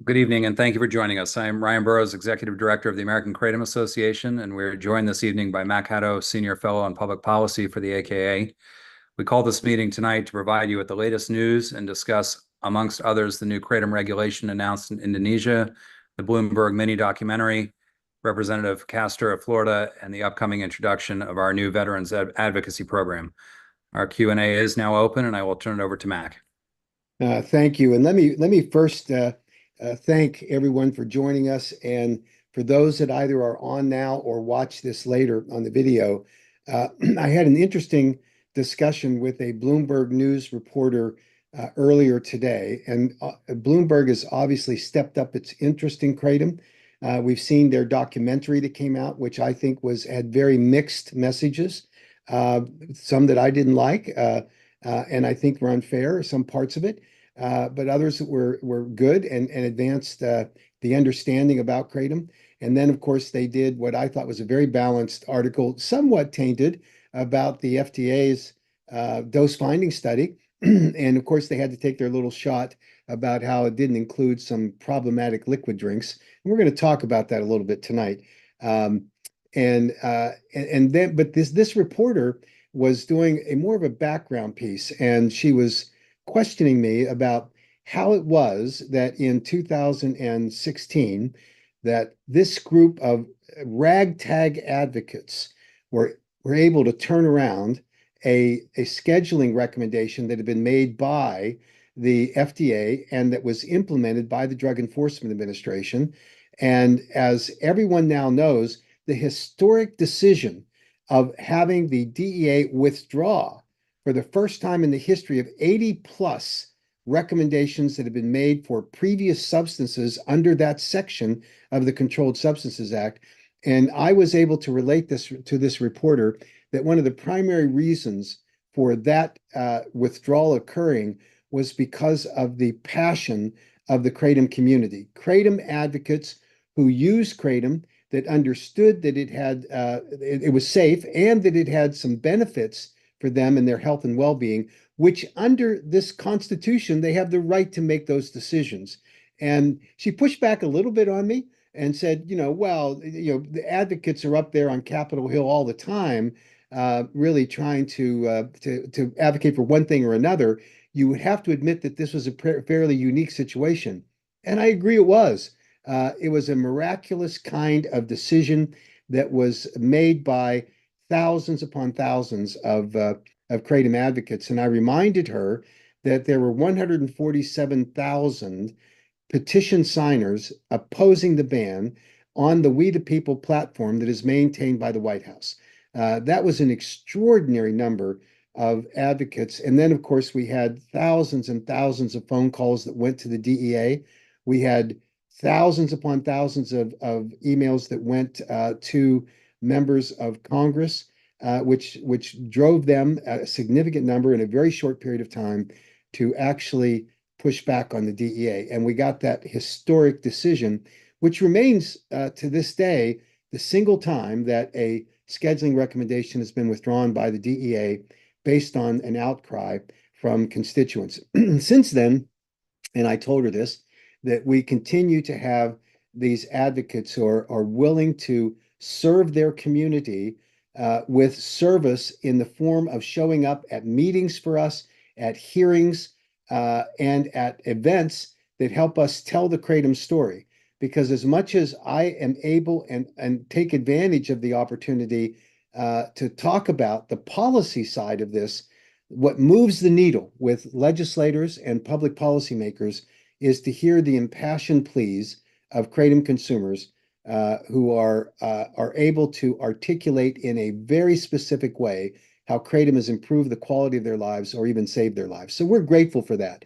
Good evening, and thank you for joining us. I am Ryan Burrows, Executive Director of the American Kratom Association, and we're joined this evening by Mac Haddo, Senior Fellow on Public Policy for the AKA. We called this meeting tonight to provide you with the latest news and discuss, amongst others, the new kratom regulation announced in Indonesia, the Bloomberg mini documentary, Representative Castor of Florida, and the upcoming introduction of our new Veterans Advocacy program. Our Q&A is now open, and I will turn it over to Mac. Thank you. And let me first thank everyone for joining us. And for those that either are on now or watch this later on the video, I had an interesting discussion with a Bloomberg News reporter earlier today. And Bloomberg has obviously stepped up its interest in kratom. We've seen their documentary that came out, which I think had very mixed messages, some that I didn't like, and I think were unfair, some parts of it. But others were good and advanced the understanding about kratom. And then, of course, they did what I thought was a very balanced article, somewhat tainted, about the FDA's dose finding study. And of course, they had to take their little shot about how it didn't include some problematic liquid drinks. And we're going to talk about that a little bit tonight. But this reporter was doing a more of a background piece, and she was questioning me about how it was that in 2016 that this group of ragtag advocates were able to turn around a scheduling recommendation that had been made by the FDA and that was implemented by the Drug Enforcement Administration. And as everyone now knows, the historic decision of having the DEA withdraw for the first time in the history of 80 plus recommendations that have been made for previous substances under that section of the Controlled Substances Act. And I was able to relate this to this reporter that one of the primary reasons for that withdrawal occurring was because of the passion of the kratom community. Kratom advocates who use kratom, that understood that it was safe and that it had some benefits for them and their health and well-being, which under this Constitution, they have the right to make those decisions. And she pushed back a little bit on me and said, the advocates are up there on Capitol Hill all the time, really trying to advocate for one thing or another. You would have to admit that this was a fairly unique situation. And I agree it was. It was a miraculous kind of decision that was made by thousands upon thousands of kratom advocates. And I reminded her that there were 147,000 petition signers opposing the ban on the We the People platform that is maintained by the White House. That was an extraordinary number of advocates. And then, of course, we had thousands and thousands of phone calls that went to the DEA. We had thousands upon thousands of emails that went to members of Congress, which drove them a significant number in a very short period of time to actually push back on the DEA. And we got that historic decision, which remains to this day the single time that a scheduling recommendation has been withdrawn by the DEA based on an outcry from constituents. Since then, and I told her this, that we continue to have these advocates who are willing to serve their community with service in the form of showing up at meetings for us, at hearings, and at events that help us tell the kratom story. Because as much as I am able and take advantage of the opportunity to talk about the policy side of this, what moves the needle with legislators and public policymakers is to hear the impassioned pleas of kratom consumers who are able to articulate in a very specific way how kratom has improved the quality of their lives or even saved their lives. So we're grateful for that.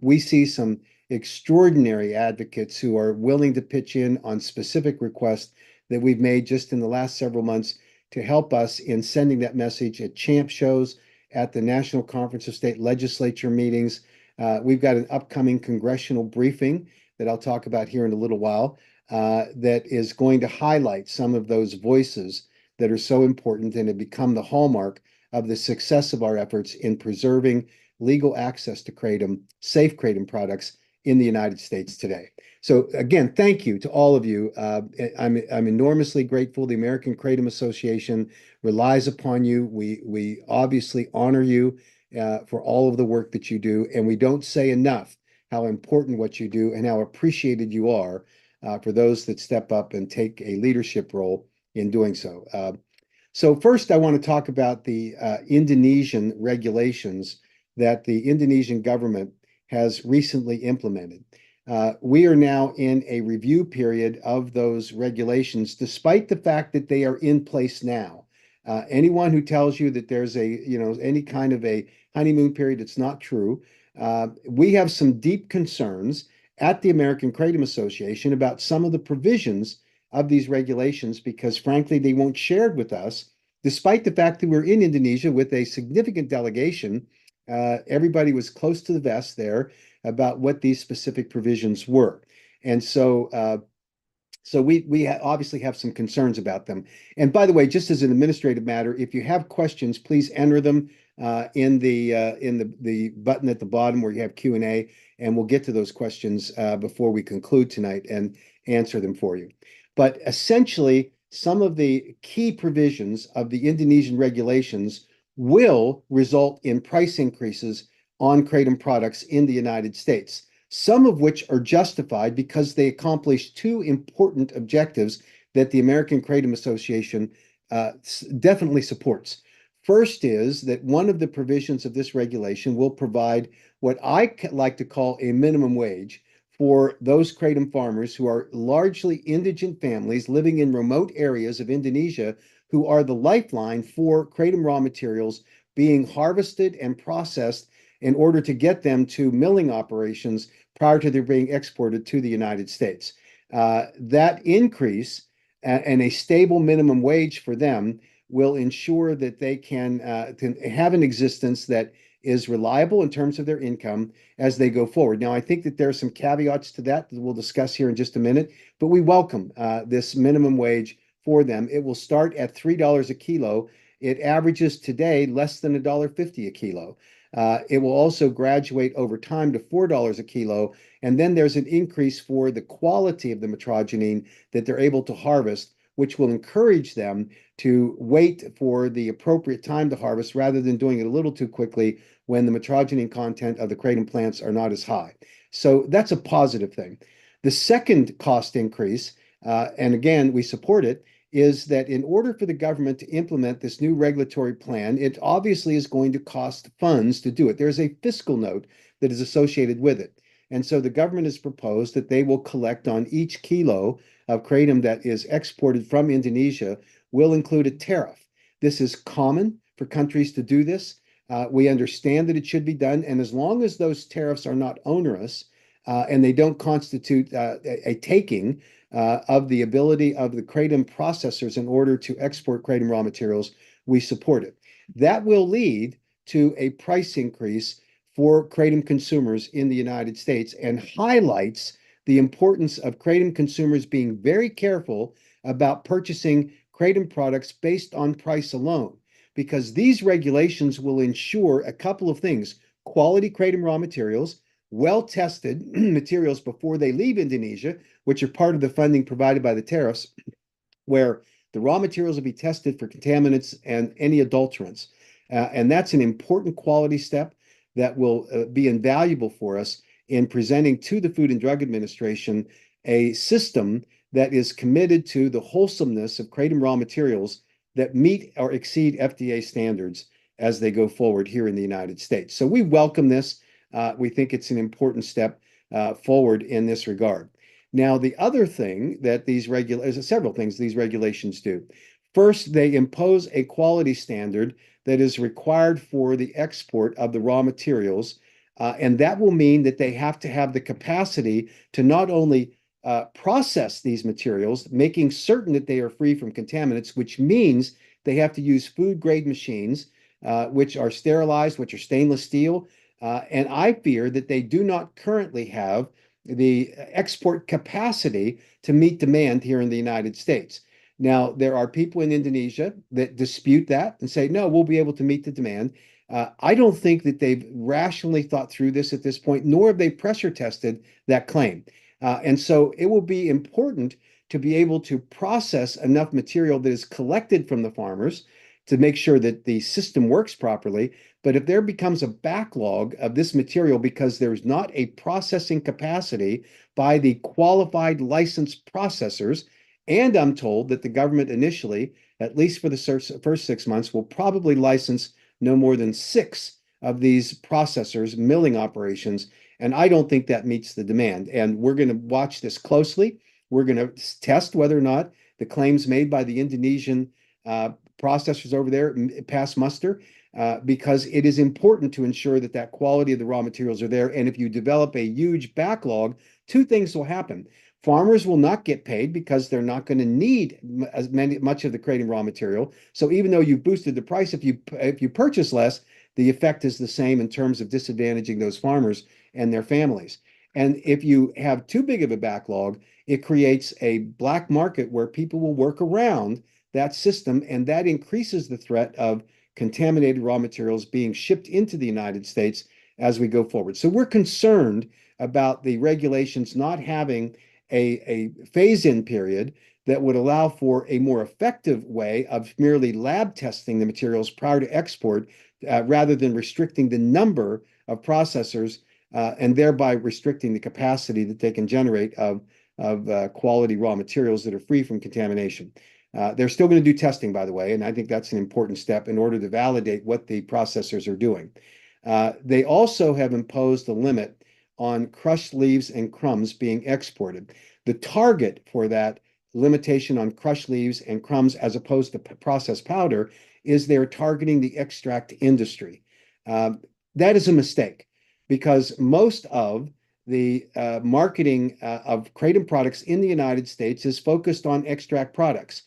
We see some extraordinary advocates who are willing to pitch in on specific requests that we've made just in the last several months to help us in sending that message at champ shows, at the National Conference of State Legislature meetings. We've got an upcoming congressional briefing that I'll talk about here in a little while that is going to highlight some of those voices that are so important and have become the hallmark of the success of our efforts in preserving legal access to kratom, safe kratom products in the United States today. So again, thank you to all of you. I'm enormously grateful. The American Kratom Association relies upon you. We obviously honor you for all of the work that you do, and we don't say enough how important what you do and how appreciated you are for those that step up and take a leadership role in doing so. So first, I want to talk about the Indonesian regulations that the Indonesian government has recently implemented. We are now in a review period of those regulations, despite the fact that they are in place now. Anyone who tells you that there's any kind of a honeymoon period, it's not true. We have some deep concerns at the American Kratom Association about some of the provisions of these regulations because, frankly, they weren't shared with us, despite the fact that we're in Indonesia with a significant delegation. Everybody was close to the vest there about what these specific provisions were. And so we obviously have some concerns about them. And by the way, just as an administrative matter, if you have questions, please enter them in the button at the bottom where you have Q&A, and we'll get to those questions before we conclude tonight and answer them for you. But essentially, some of the key provisions of the Indonesian regulations will result in price increases on kratom products in the United States, some of which are justified because they accomplish two important objectives that the American Kratom Association definitely supports. First is that one of the provisions of this regulation will provide what I like to call a minimum wage for those kratom farmers who are largely indigent families living in remote areas of Indonesia who are the lifeline for kratom raw materials being harvested and processed in order to get them to milling operations prior to their being exported to the United States. That increase and a stable minimum wage for them will ensure that they can have an existence that is reliable in terms of their income as they go forward. Now, I think that there are some caveats to that we'll discuss here in just a minute, but we welcome this minimum wage for them. It will start at $3 a kilo. It averages today less than $1.50 a kilo. It will also graduate over time to $4 a kilo. And then there's an increase for the quality of the metrogenine that they're able to harvest, which will encourage them to wait for the appropriate time to harvest rather than doing it a little too quickly when the metrogenine content of the kratom plants are not as high. So that's a positive thing. The second cost increase, and again, we support it, is that in order for the government to implement this new regulatory plan, it obviously is going to cost funds to do it. There's a fiscal note that is associated with it. And so the government has proposed that they will collect on each kilo of kratom that is exported from Indonesia will include a tariff. This is common for countries to do this. We understand that it should be done. And as long as those tariffs are not onerous and they don't constitute a taking of the ability of the kratom processors in order to export kratom raw materials, we support it. That will lead to a price increase for kratom consumers in the United States and highlights the importance of kratom consumers being very careful about purchasing kratom products based on price alone, because these regulations will ensure a couple of things: quality kratom raw materials, well-tested materials before they leave Indonesia, which are part of the funding provided by the tariffs, where the raw materials will be tested for contaminants and any adulterants. And that's an important quality step that will be invaluable for us in presenting to the Food and Drug Administration a system that is committed to the wholesomeness of kratom raw materials that meet or exceed FDA standards as they go forward here in the United States. So we welcome this. We think it's an important step forward in this regard. Now, the other thing that several things these regulations do. First, they impose a quality standard that is required for the export of the raw materials, and that will mean that they have to have the capacity to not only process these materials, making certain that they are free from contaminants, which means they have to use food-grade machines, which are sterilized, which are stainless steel, and I fear that they do not currently have the export capacity to meet demand here in the United States. Now, there are people in Indonesia that dispute that and say, no, we'll be able to meet the demand. I don't think that they've rationally thought through this at this point, nor have they pressure tested that claim. And so it will be important to be able to process enough material that is collected from the farmers to make sure that the system works properly. But if there becomes a backlog of this material because there's not a processing capacity by the qualified licensed processors, and I'm told that the government initially, at least for the first 6 months, will probably license no more than 6 of these processors, milling operations. And I don't think that meets the demand. And we're going to watch this closely. We're going to test whether or not the claims made by the Indonesian processors over there pass muster, because it is important to ensure that that quality of the raw materials are there. And if you develop a huge backlog, 2 things will happen. Farmers will not get paid because they're not going to need much of the creating raw material. So even though you've boosted the price, if you purchase less, the effect is the same in terms of disadvantaging those farmers and their families. And if you have too big of a backlog, it creates a black market where people will work around that system, and that increases the threat of contaminated raw materials being shipped into the United States as we go forward. So we're concerned about the regulations not having a phase-in period that would allow for a more effective way of merely lab testing the materials prior to export, rather than restricting the number of processors, and thereby restricting the capacity that they can generate of quality raw materials that are free from contamination. They're still going to do testing, by the way, and I think that's an important step in order to validate what the processors are doing. They also have imposed a limit on crushed leaves and crumbs being exported. The target for that limitation on crushed leaves and crumbs, as opposed to processed powder, is they're targeting the extract industry. That is a mistake, because most of the marketing of kratom products in the United States is focused on extract products.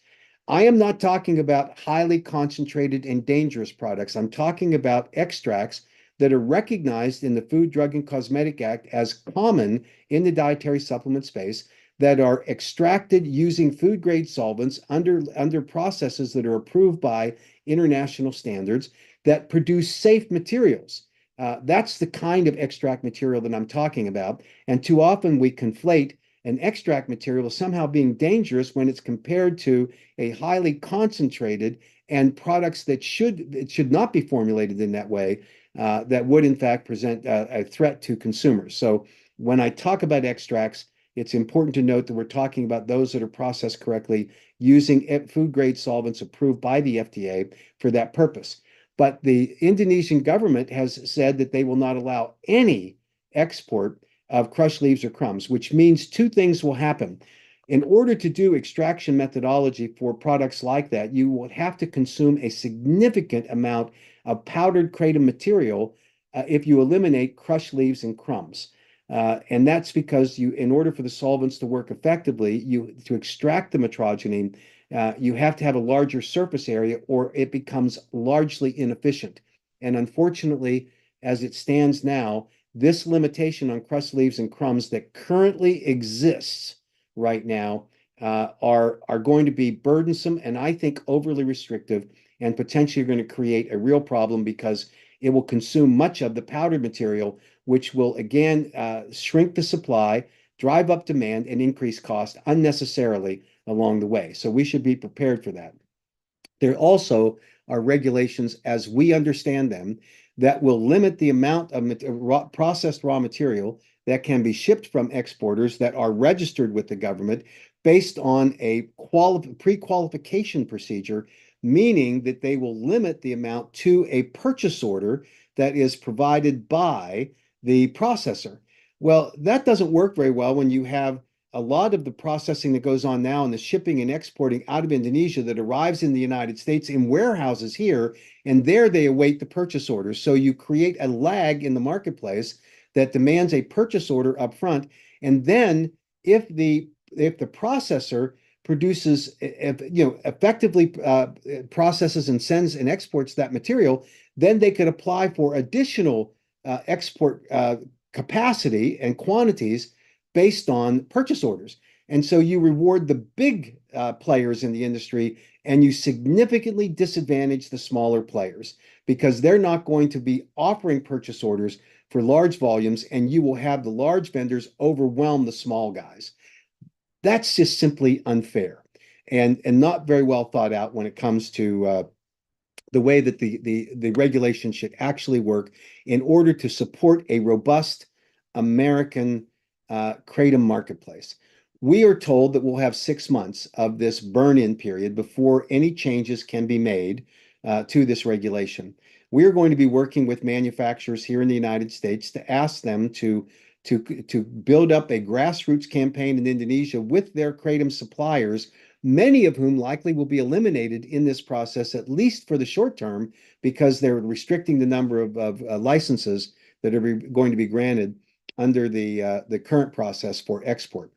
I am not talking about highly concentrated and dangerous products. I'm talking about extracts that are recognized in the Food, Drug, and Cosmetic Act as common in the dietary supplement space, that are extracted using food grade solvents under processes that are approved by international standards that produce safe materials. That's the kind of extract material that I'm talking about. And too often we conflate an extract material somehow being dangerous when it's compared to a highly concentrated and products that should not be formulated in that way, that would in fact present a threat to consumers. So when I talk about extracts, it's important to note that we're talking about those that are processed correctly using food grade solvents approved by the FDA for that purpose. But the Indonesian government has said that they will not allow any export of crushed leaves or crumbs, which means 2 things will happen. In order to do extraction methodology for products like that, you will have to consume a significant amount of powdered kratom material if you eliminate crushed leaves and crumbs. And that's because in order for the solvents to work effectively, to extract the metrogenine, you have to have a larger surface area, or it becomes largely inefficient. And unfortunately, as it stands now, this limitation on crushed leaves and crumbs that currently exists right now are going to be burdensome, and I think overly restrictive, and potentially going to create a real problem, because it will consume much of the powdered material, which will again shrink the supply, drive up demand, and increase cost unnecessarily along the way. So we should be prepared for that. There also are regulations, as we understand them, that will limit the amount of processed raw material that can be shipped from exporters that are registered with the government based on a pre-qualification procedure, meaning that they will limit the amount to a purchase order that is provided by the processor. Well, that doesn't work very well when you have a lot of the processing that goes on now and the shipping and exporting out of Indonesia that arrives in the United States in warehouses here, and there they await the purchase orders. So you create a lag in the marketplace that demands a purchase order up front. And then if the processor produces, effectively processes and sends and exports that material, then they could apply for additional export capacity and quantities based on purchase orders. And so you reward the big players in the industry and you significantly disadvantage the smaller players because they're not going to be offering purchase orders for large volumes, and you will have the large vendors overwhelm the small guys. That's just simply unfair and not very well thought out when it comes to the way that the regulation should actually work in order to support a robust American kratom marketplace. We are told that we'll have 6 months of this burn-in period before any changes can be made to this regulation. We're going to be working with manufacturers here in the United States to ask them to build up a grassroots campaign in Indonesia with their kratom suppliers, many of whom likely will be eliminated in this process, at least for the short term, because they're restricting the number of licenses that are going to be granted under the current process for export.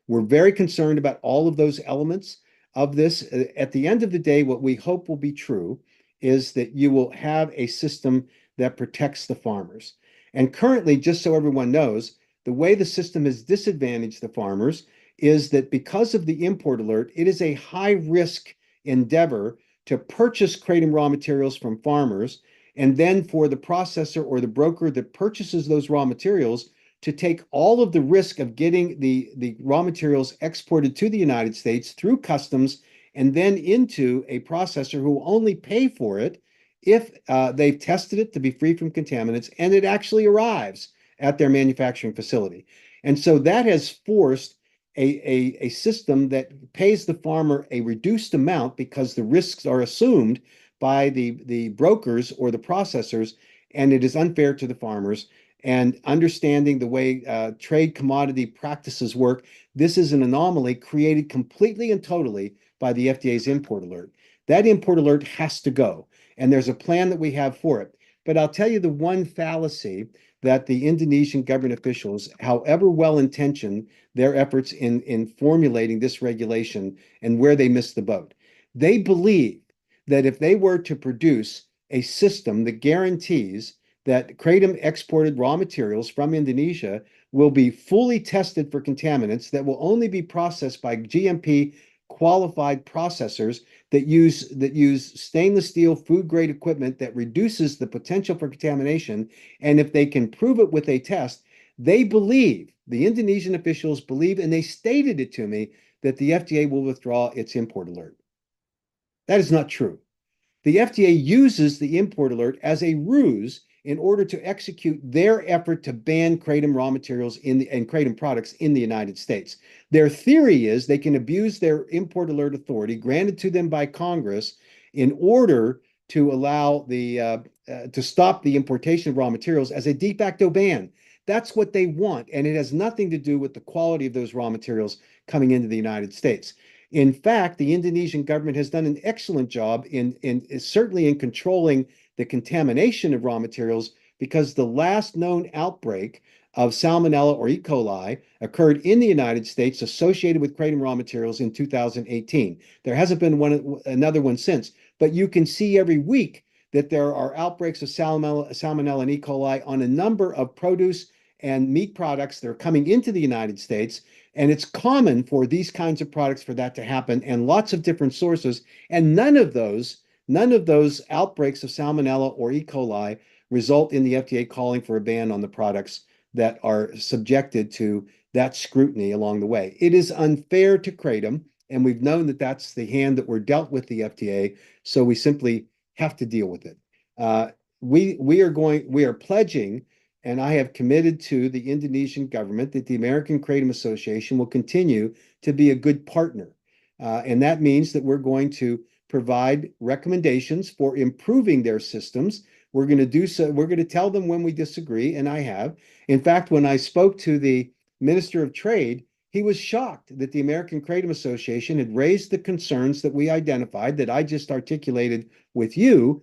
We're very concerned about all of those elements of this. At the end of the day, what we hope will be true is that you will have a system that protects the farmers. And currently, just so everyone knows, the way the system has disadvantaged the farmers is that because of the import alert, it is a high risk endeavor to purchase kratom raw materials from farmers, and then for the processor or the broker that purchases those raw materials to take all of the risk of getting the raw materials exported to the United States through customs and then into a processor who will only pay for it if they've tested it to be free from contaminants and it actually arrives at their manufacturing facility. And so that has forced a system that pays the farmer a reduced amount because the risks are assumed by the brokers or the processors, and it is unfair to the farmers. And understanding the way trade commodity practices work, this is an anomaly created completely and totally by the FDA's import alert. That import alert has to go, and there's a plan that we have for it. But I'll tell you the one fallacy that the Indonesian government officials, however well-intentioned their efforts in formulating this regulation and where they missed the boat. They believe that if they were to produce a system that guarantees that kratom exported raw materials from Indonesia will be fully tested for contaminants that will only be processed by GMP qualified processors that use stainless steel food grade equipment that reduces the potential for contamination. And if they can prove it with a test, they believe, the Indonesian officials believe, and they stated it to me, that the FDA will withdraw its import alert. That is not true. The FDA uses the import alert as a ruse in order to execute their effort to ban kratom raw materials and kratom products in the United States. Their theory is they can abuse their import alert authority granted to them by Congress in order to allow to stop the importation of raw materials as a de facto ban. That's what they want, and it has nothing to do with the quality of those raw materials coming into the United States. In fact, the Indonesian government has done an excellent job certainly in controlling the contamination of raw materials, because the last known outbreak of Salmonella or E. coli occurred in the United States associated with kratom raw materials in 2018. There hasn't been another one since, but you can see every week that there are outbreaks of Salmonella and E. coli on a number of produce and meat products that are coming into the United States. And it's common for these kinds of products for that to happen, and lots of different sources. And none of those outbreaks of Salmonella or E. coli result in the FDA calling for a ban on the products that are subjected to that scrutiny along the way. It is unfair to kratom, and we've known that that's the hand that we're dealt with the FDA, so we simply have to deal with it. We are pledging, and I have committed to the Indonesian government that the American Kratom Association will continue to be a good partner. And that means that we're going to provide recommendations for improving their systems. We're going to do so. We're going to tell them when we disagree, and I have. In fact, when I spoke to the Minister of Trade, he was shocked that the American Kratom Association had raised the concerns that we identified, that I just articulated with you,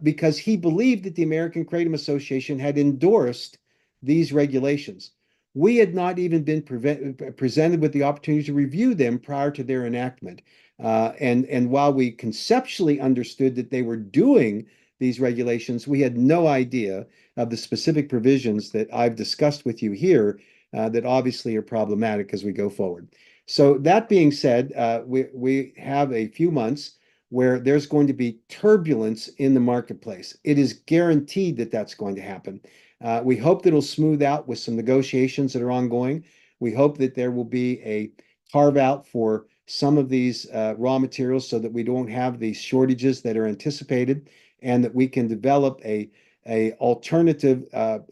because he believed that the American Kratom Association had endorsed these regulations. We had not even been presented with the opportunity to review them prior to their enactment. And while we conceptually understood that they were doing these regulations, we had no idea of the specific provisions that I've discussed with you here that obviously are problematic as we go forward. So that being said, we have a few months where there's going to be turbulence in the marketplace. It is guaranteed that that's going to happen. We hope that it'll smooth out with some negotiations that are ongoing. We hope that there will be a carve out for some of these raw materials so that we don't have these shortages that are anticipated, and that we can develop a alternative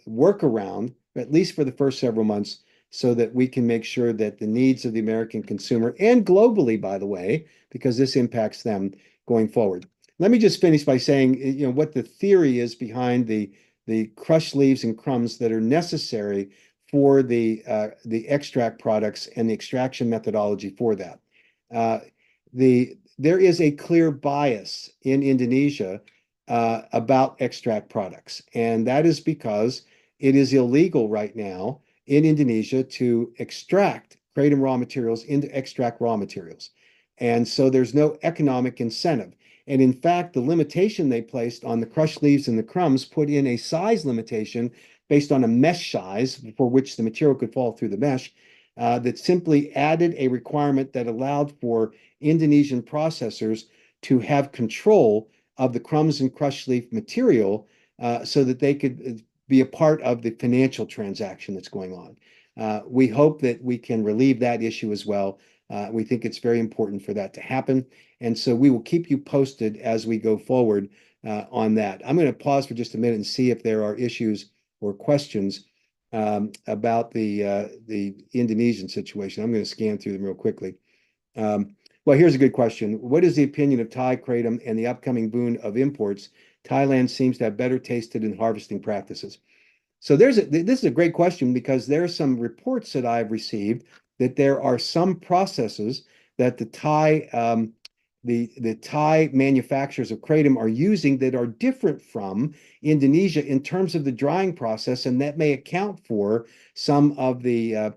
workaround, at least for the first several months, so that we can make sure that the needs of the American consumer, and globally, by the way, because this impacts them going forward. Let me just finish by saying, what the theory is behind the crushed leaves and crumbs that are necessary for the extract products and the extraction methodology for that. Uh, there is a clear bias in Indonesia about extract products, and that is because it is illegal right now in Indonesia to extract kratom raw materials into extract raw materials. And so there's no economic incentive. And in fact, the limitation they placed on the crushed leaves and the crumbs put in a size limitation based on a mesh size for which the material could fall through the mesh, that simply added a requirement that allowed for Indonesian processors to have control of the crumbs and crushed leaf material, so that they could be a part of the financial transaction that's going on. We hope that we can relieve that issue as well. We think it's very important for that to happen. And so we will keep you posted as we go forward on that. I'm going to pause for just a minute and see if there are issues or questions about the Indonesian situation. I'm going to scan through them real quickly. Well, here's a good question. What is the opinion of Thai kratom and the upcoming boom of imports? Thailand seems to have better tasted in harvesting practices. So this is a great question, because there are some reports that I've received that there are some processes that the Thai manufacturers of kratom are using that are different from Indonesia in terms of the drying process, and that may account for some of the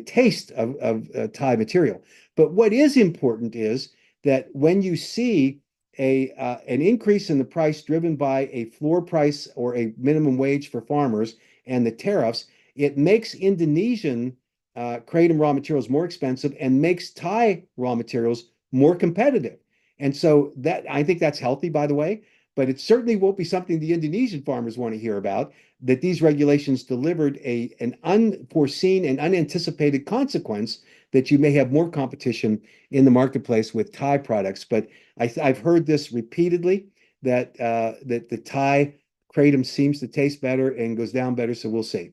taste of Thai material. But what is important is that when you see an increase in the price driven by a floor price or a minimum wage for farmers and the tariffs, it makes Indonesian kratom raw materials more expensive and makes Thai raw materials more competitive. And so that, I think that's healthy, by the way, but it certainly won't be something the Indonesian farmers want to hear about, that these regulations delivered an unforeseen and unanticipated consequence that you may have more competition in the marketplace with Thai products. But I've heard this repeatedly, that the Thai kratom seems to taste better and goes down better. So we'll see.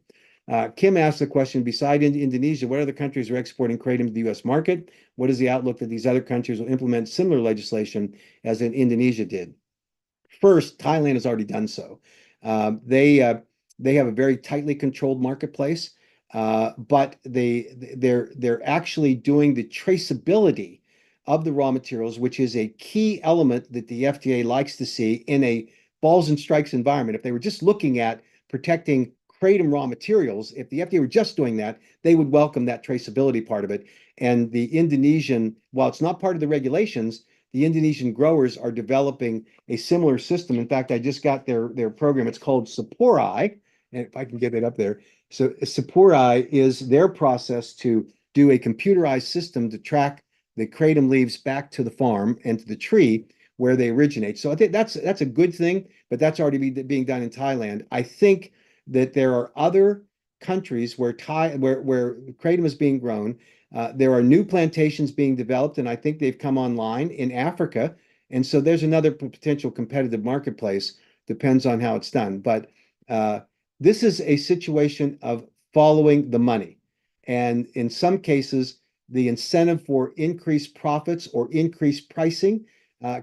Kim asked the question, beside Indonesia, what other countries are exporting kratom to the U.S. market? What is the outlook that these other countries will implement similar legislation as in Indonesia did? First, Thailand has already done so. They have a very tightly controlled marketplace, but they're actually doing the traceability of the raw materials, which is a key element that the FDA likes to see in a balls and strikes environment. If they were just looking at protecting kratom raw materials, if the FDA were just doing that, they would welcome that traceability part of it. And the Indonesian, while it's not part of the regulations, the Indonesian growers are developing a similar system. In fact, I just got their program. It's called Sapori, and if I can get it up there. So Sapori is their process to do a computerized system to track the kratom leaves back to the farm and to the tree where they originate. So I think that's a good thing, but that's already being done in Thailand. I think that there are other countries where kratom is being grown. There are new plantations being developed, and I think they've come online in Africa. And so there's another potential competitive marketplace. Depends on how it's done. But this is a situation of following the money. And in some cases, the incentive for increased profits or increased pricing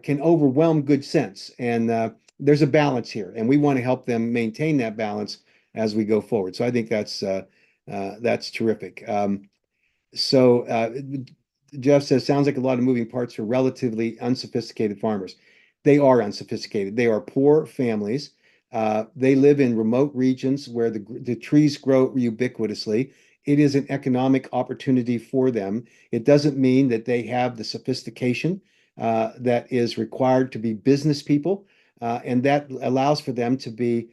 can overwhelm good sense. And there's a balance here, and we want to help them maintain that balance as we go forward. So I think that's terrific. So Jeff says, sounds like a lot of moving parts for relatively unsophisticated farmers. They are unsophisticated. They are poor families. They live in remote regions where the trees grow ubiquitously. It is an economic opportunity for them. It doesn't mean that they have the sophistication that is required to be business people, and that allows for them to be,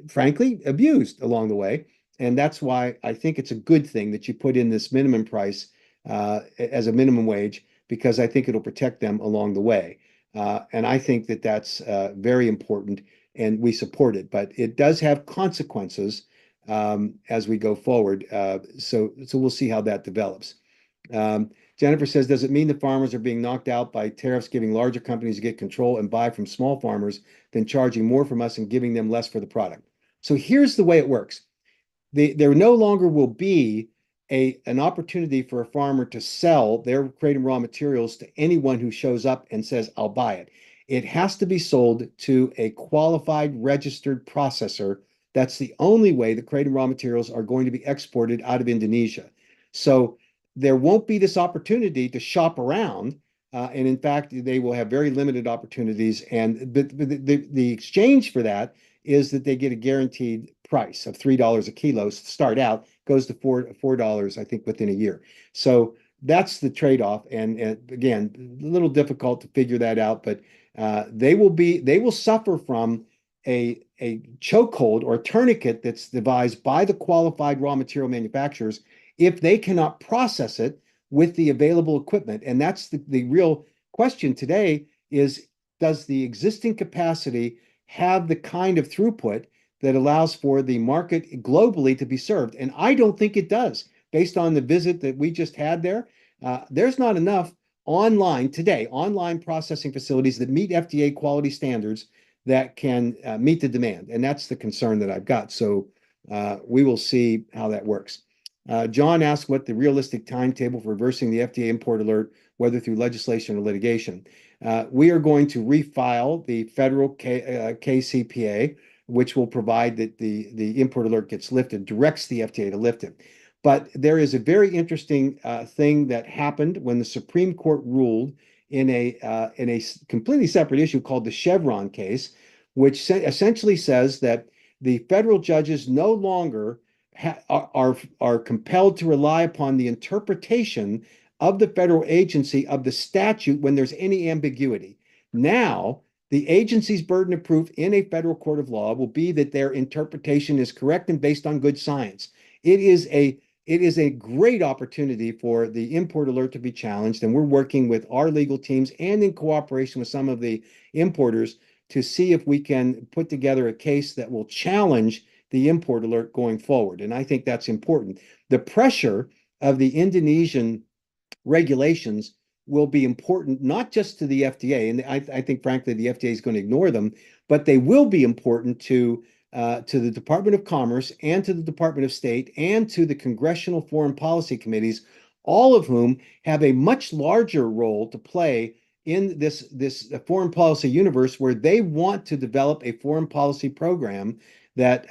frankly, abused along the way. And that's why I think it's a good thing that you put in this minimum price as a minimum wage, because I think it'll protect them along the way. And I think that that's very important, and we support it. But it does have consequences as we go forward. So we'll see how that develops. Jennifer says, does it mean the farmers are being knocked out by tariffs, giving larger companies to get control and buy from small farmers, then charging more from us and giving them less for the product? So here's the way it works. There no longer will be an opportunity for a farmer to sell their creating raw materials to anyone who shows up and says, I'll buy it. It has to be sold to a qualified registered processor. That's the only way the creating raw materials are going to be exported out of Indonesia. So there won't be this opportunity to shop around. And in fact, they will have very limited opportunities. And the exchange for that is that they get a guaranteed price of $3 a kilo to start out, goes to $4, I think, within a year. So that's the trade-off. And again, a little difficult to figure that out, but they will suffer from a chokehold or a tourniquet that's devised by the qualified raw material manufacturers if they cannot process it with the available equipment. And that's the real question today is, does the existing capacity have the kind of throughput that allows for the market globally to be served? And I don't think it does. Based on the visit that we just had there, there's not enough online processing facilities that meet FDA quality standards that can meet the demand. And that's the concern that I've got. So we will see how that works. John asked what the realistic timetable for reversing the FDA import alert, whether through legislation or litigation. We are going to refile the federal KCPA, which will provide that the import alert gets lifted, directs the FDA to lift it. But there is a very interesting thing that happened when the Supreme Court ruled in a completely separate issue called the Chevron case, which essentially says that the federal judges no longer are compelled to rely upon the interpretation of the federal agency of the statute when there's any ambiguity. Now, the agency's burden of proof in a federal court of law will be that their interpretation is correct and based on good science. It is a great opportunity for the import alert to be challenged, and we're working with our legal teams and in cooperation with some of the importers to see if we can put together a case that will challenge the import alert going forward. And I think that's important. The pressure of the Indonesian regulations will be important, not just to the FDA, and I think, frankly, the FDA is going to ignore them, but they will be important to the Department of Commerce and to the Department of State and to the Congressional Foreign Policy Committees, all of whom have a much larger role to play in this foreign policy universe, where they want to develop a foreign policy program that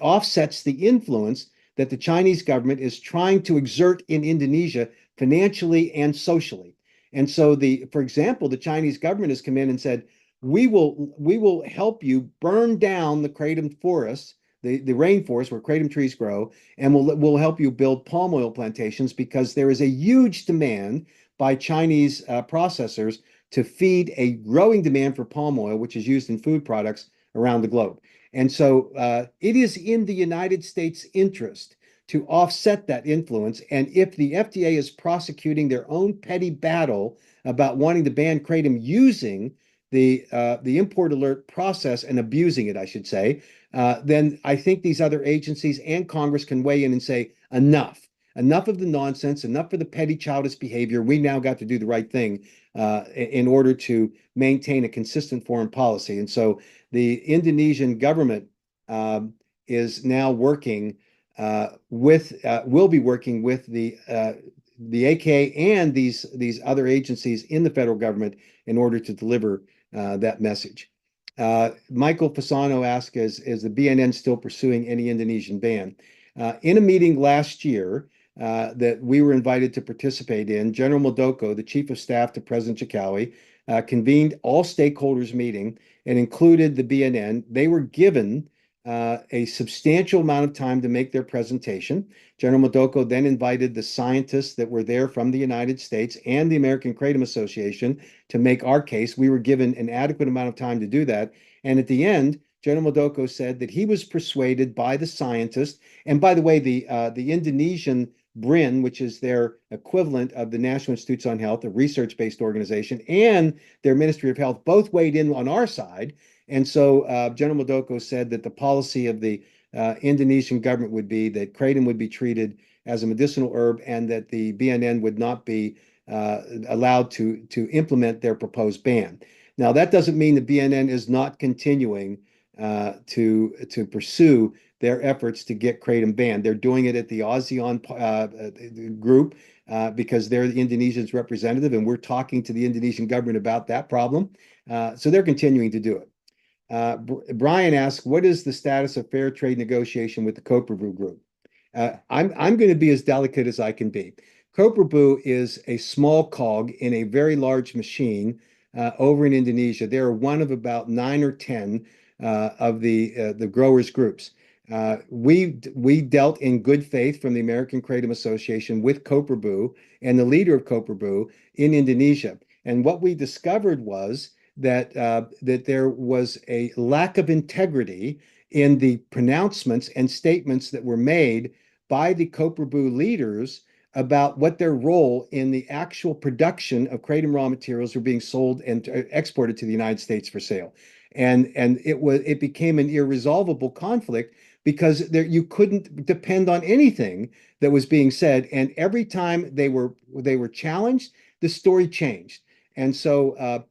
offsets the influence that the Chinese government is trying to exert in Indonesia financially and socially. And so for example, the Chinese government has come in and said, we will help you burn down the kratom forests, the rainforest where kratom trees grow, and we'll help you build palm oil plantations, because there is a huge demand by Chinese processors to feed a growing demand for palm oil, which is used in food products around the globe. And so it is in the United States' interest to offset that influence. And if the FDA is prosecuting their own petty battle about wanting to ban kratom using the import alert process and abusing it, I should say, then I think these other agencies and Congress can weigh in and say, enough. Enough of the nonsense, enough of the petty childish behavior. We now got to do the right thing in order to maintain a consistent foreign policy. And so the Indonesian government is now working will be working with the AK and these other agencies in the federal government in order to deliver that message. Michael Fasano asked, is the BNN still pursuing any Indonesian ban? In a meeting last year that we were invited to participate in, General Muldoko, the Chief of Staff to President Jokowi, convened all stakeholders meeting and included the BNN. They were given a substantial amount of time to make their presentation. General Muldoko then invited the scientists that were there from the United States and the American Kratom Association to make our case. We were given an adequate amount of time to do that. And at the end, General Muldoko said that he was persuaded by the scientists. And by the way, the Indonesian BRIN, which is their equivalent of the National Institutes on Health, a research-based organization, and their Ministry of Health both weighed in on our side. And so General Muldoko said that the policy of the Indonesian government would be that kratom would be treated as a medicinal herb and that the BNN would not be allowed to implement their proposed ban. Now, that doesn't mean the BNN is not continuing to pursue their efforts to get kratom banned. They're doing it at the ASEAN group because they're the Indonesian's representative, and we're talking to the Indonesian government about that problem. So they're continuing to do it. Brian asks, what is the status of fair trade negotiation with the Copperbrew Group? I'm going to be as delicate as I can be. Copperbrew is a small cog in a very large machine over in Indonesia. They are one of about 9 or 10 of the growers groups. We dealt in good faith from the American Kratom Association with Copperbrew and the leader of Copperbrew in Indonesia. And what we discovered was that there was a lack of integrity in the pronouncements and statements that were made by the Copperbrew leaders about what their role in the actual production of kratom raw materials were being sold and exported to the United States for sale. And it became an irresolvable conflict because you couldn't depend on anything that was being said. And every time they were challenged, the story changed. And so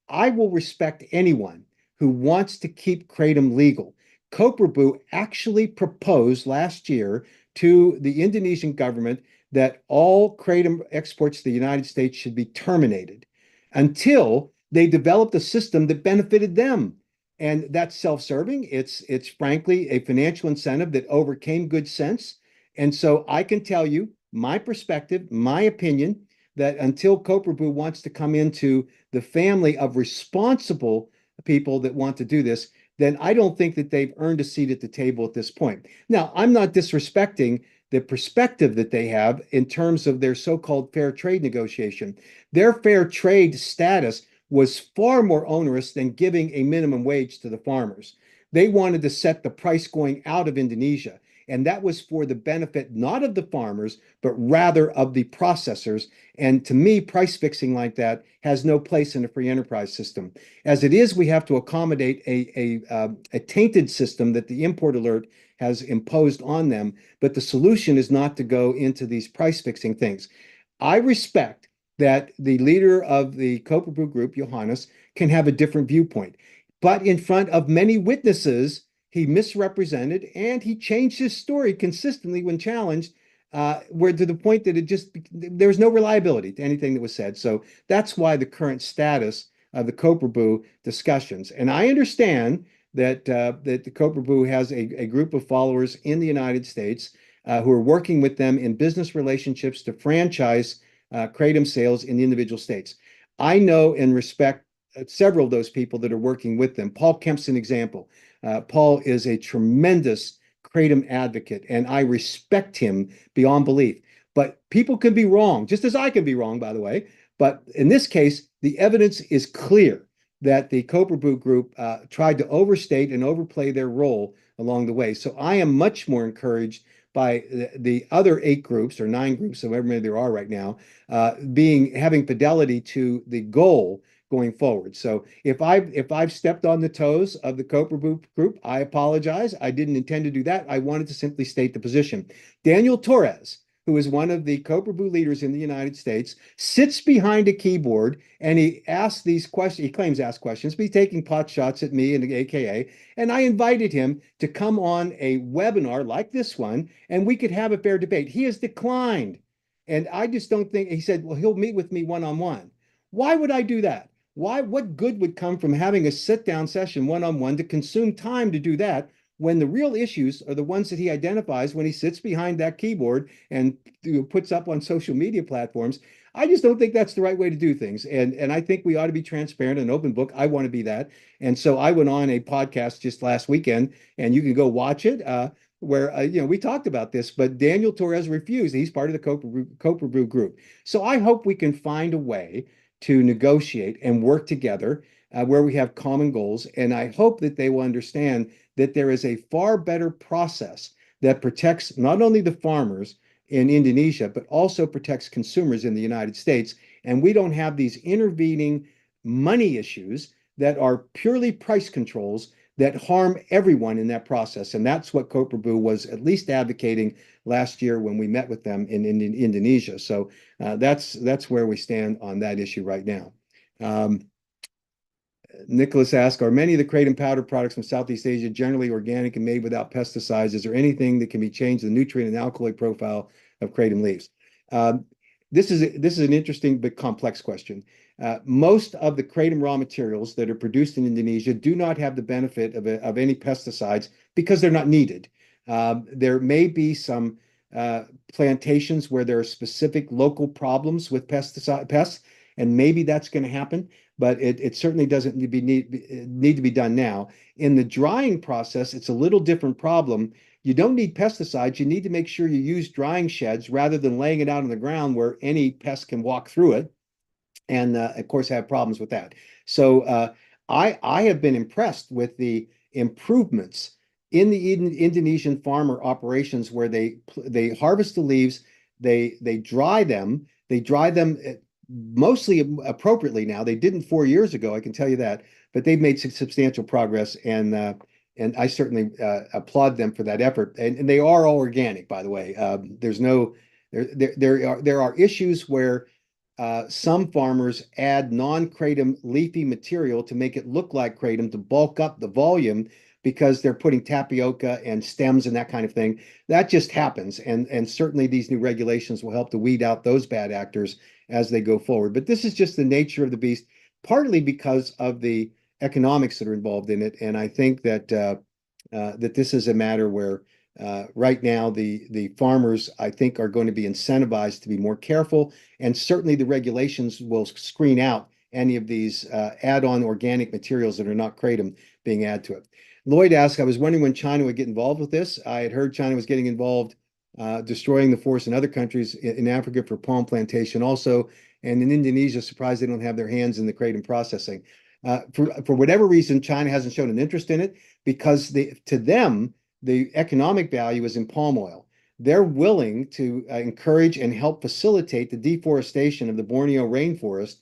I will respect anyone who wants to keep kratom legal. Copperbrew actually proposed last year to the Indonesian government that all kratom exports to the United States should be terminated until they developed a system that benefited them. And that's self-serving. It's frankly a financial incentive that overcame good sense. And so I can tell you my perspective, my opinion, that until Copperbrew wants to come into the family of responsible people that want to do this, then I don't think that they've earned a seat at the table at this point. Now, I'm not disrespecting the perspective that they have in terms of their so-called fair trade negotiation. Their fair trade status was far more onerous than giving a minimum wage to the farmers. They wanted to set the price going out of Indonesia. And that was for the benefit not of the farmers, but rather of the processors. And to me, price fixing like that has no place in a free enterprise system. As it is, we have to accommodate a tainted system that the import alert has imposed on them. But the solution is not to go into these price fixing things. I respect that the leader of the Copperbrew Group, Johannes, can have a different viewpoint. But in front of many witnesses, he misrepresented and he changed his story consistently when challenged, where to the point that there was no reliability to anything that was said. So that's why the current status of the Copperbrew discussions. And I understand that the Copperbrew has a group of followers in the United States who are working with them in business relationships to franchise kratom sales in the individual states. I know and respect several of those people that are working with them. Paul Kemp's an example. Paul is a tremendous kratom advocate, and I respect him beyond belief. But people can be wrong, just as I can be wrong, by the way. But in this case, the evidence is clear that the Copperbrew Group tried to overstate and overplay their role along the way. So I am much more encouraged by the other 8 groups or 9 groups, however many there are right now, having fidelity to the goal going forward. So if I've stepped on the toes of the Copperbrew Group, I apologize. I didn't intend to do that. I wanted to simply state the position. Daniel Torres, who is one of the Copperbrew leaders in the United States, sits behind a keyboard and he asks these questions. He claims to ask questions, but he's taking pot shots at me and the AKA. And I invited him to come on a webinar like this one, and we could have a fair debate. He has declined. And I just don't think, he said, well, he'll meet with me one-on-one. Why would I do that? What good would come from having a sit-down session one-on-one to consume time to do that when the real issues are the ones that he identifies when he sits behind that keyboard and puts up on social media platforms? I just don't think that's the right way to do things. And I think we ought to be transparent and open book. I want to be that. And so I went on a podcast just last weekend, and you can go watch it, where we talked about this, but Daniel Torres refused. He's part of the Copperbrew Group. So I hope we can find a way to negotiate and work together where we have common goals. And I hope that they will understand that there is a far better process that protects not only the farmers in Indonesia, but also protects consumers in the United States. And we don't have these intervening money issues that are purely price controls that harm everyone in that process. And that's what Koperbu was at least advocating last year when we met with them in Indonesia. So that's where we stand on that issue right now. Nicholas asks, are many of the kratom powder products from Southeast Asia generally organic and made without pesticides? Is there anything that can be changed in the nutrient and alkaloid profile of kratom leaves? This is an interesting but complex question. Most of the kratom raw materials that are produced in Indonesia do not have the benefit of any pesticides because they're not needed. There may be some plantations where there are specific local problems with pests, and maybe that's going to happen, but it certainly doesn't need to be done now. In the drying process, it's a little different problem. You don't need pesticides. You need to make sure you use drying sheds rather than laying it out on the ground where any pest can walk through it. And of course, have problems with that. So I have been impressed with the improvements in the Indonesian farmer operations where they harvest the leaves, they dry them, mostly appropriately now. They didn't 4 years ago, I can tell you that, but they've made substantial progress, and I certainly applaud them for that effort. And they are all organic, by the way. There are issues where some farmers add non-kratom leafy material to make it look like kratom to bulk up the volume because they're putting tapioca and stems and that kind of thing. That just happens. And certainly these new regulations will help to weed out those bad actors as they go forward. But this is just the nature of the beast, partly because of the economics that are involved in it. And I think that that this is a matter where right now the farmers, I think, are going to be incentivized to be more careful. And certainly the regulations will screen out any of these add-on organic materials that are not kratom being added to it. Lloyd asked, I was wondering when China would get involved with this. I had heard China was getting involved destroying the forest in other countries in Africa for palm plantation also. And in Indonesia, surprised they don't have their hands in the kratom processing. For whatever reason, China hasn't shown an interest in it because to them, the economic value is in palm oil. They're willing to encourage and help facilitate the deforestation of the Borneo rainforest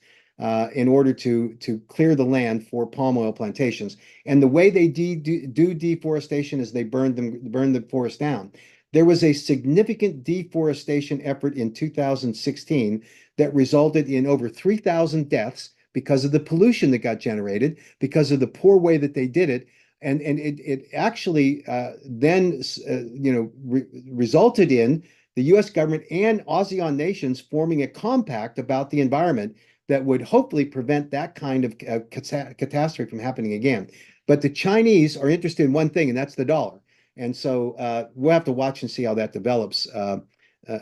in order to clear the land for palm oil plantations. And the way they do deforestation is they burn the forest down. There was a significant deforestation effort in 2016 that resulted in over 3,000 deaths because of the pollution that got generated, because of the poor way that they did it. And it actually then resulted in the U.S. government and ASEAN nations forming a compact about the environment that would hopefully prevent that kind of catastrophe from happening again. But the Chinese are interested in one thing, and that's the dollar. And so we'll have to watch and see how that develops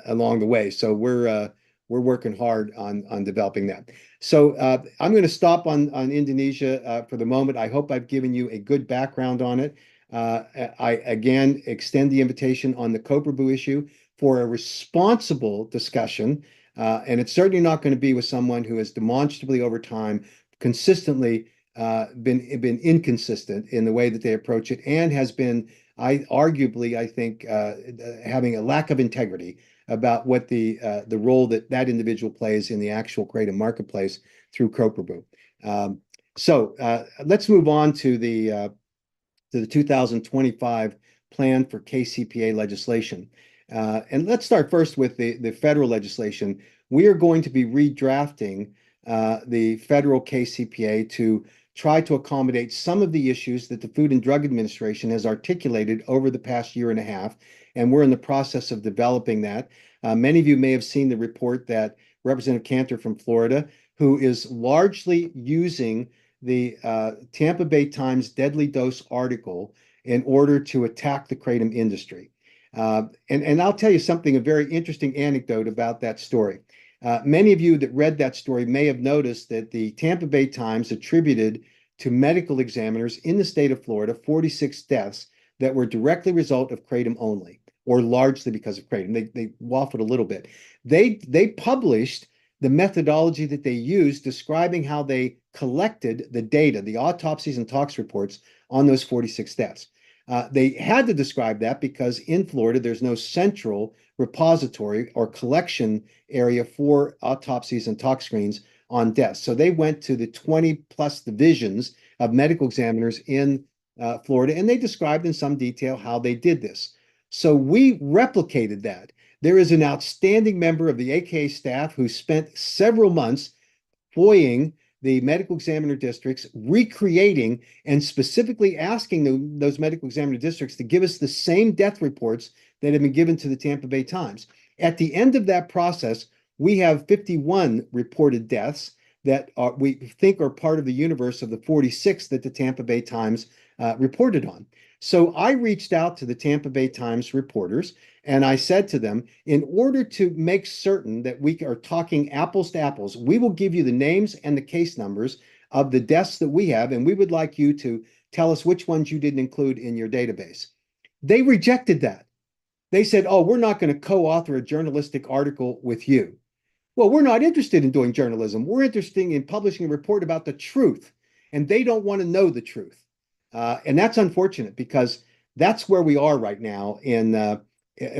along the way. So we're working hard on developing that. So I'm going to stop on Indonesia for the moment. I hope I've given you a good background on it. I again extend the invitation on the Koperbu issue for a responsible discussion. And it's certainly not going to be with someone who has demonstrably over time consistently been inconsistent in the way that they approach it, and has been, arguably, I think, having a lack of integrity about what the role that individual plays in the actual kratom marketplace through Koperbu. So let's move on to the 2025 plan for KCPA legislation. And let's start first with the federal legislation. We are going to be redrafting the federal KCPA to try to accommodate some of the issues that the Food and Drug Administration has articulated over the past year and a half. And we're in the process of developing that. Many of you may have seen the report that Representative Cantor from Florida, who is largely using the Tampa Bay Times Deadly Dose article in order to attack the kratom industry. And I'll tell you something, a very interesting anecdote about that story. Many of you that read that story may have noticed that the Tampa Bay Times attributed to medical examiners in the state of Florida 46 deaths that were directly a result of kratom only, or largely because of kratom. They waffled a little bit. They published the methodology that they used, describing how they collected the data, the autopsies and tox reports on those 46 deaths. They had to describe that because in Florida, there's no central repository or collection area for autopsies and tox screens on deaths. So they went to the 20 plus divisions of medical examiners in Florida, and they described in some detail how they did this. So we replicated that. There is an outstanding member of the AKA staff who spent several months FOIAing the medical examiner districts, recreating and specifically asking those medical examiner districts to give us the same death reports that have been given to the Tampa Bay Times. At the end of that process, we have 51 reported deaths that we think are part of the universe of the 46 that the Tampa Bay Times reported on. So I reached out to the Tampa Bay Times reporters and I said to them, in order to make certain that we are talking apples to apples, we will give you the names and the case numbers of the deaths that we have, and we would like you to tell us which ones you didn't include in your database. They rejected that. They said, oh, we're not going to co-author a journalistic article with you. Well, we're not interested in doing journalism. We're interested in publishing a report about the truth, and they don't want to know the truth. And that's unfortunate because that's where we are right now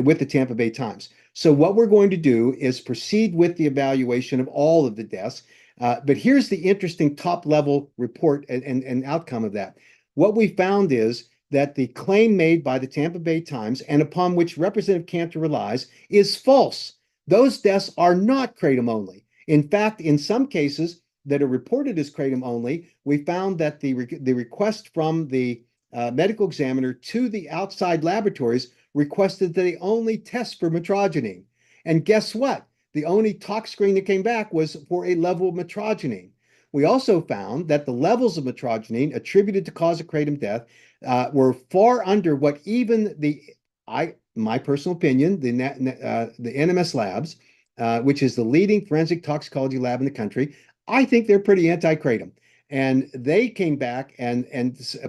with the Tampa Bay Times. So what we're going to do is proceed with the evaluation of all of the deaths. But here's the interesting top level report and outcome of that. What we found is that the claim made by the Tampa Bay Times and upon which Representative Cantor relies is false. Those deaths are not kratom only. In fact, in some cases that are reported as kratom only, we found that the request from the medical examiner to the outside laboratories requested that they only test for metrogene. And guess what? The only tox screen that came back was for a level of metrogene. We also found that the levels of metrogene attributed to cause of kratom death were far under what even my personal opinion, the NMS labs, which is the leading forensic toxicology lab in the country, I think they're pretty anti-kratom. And they came back and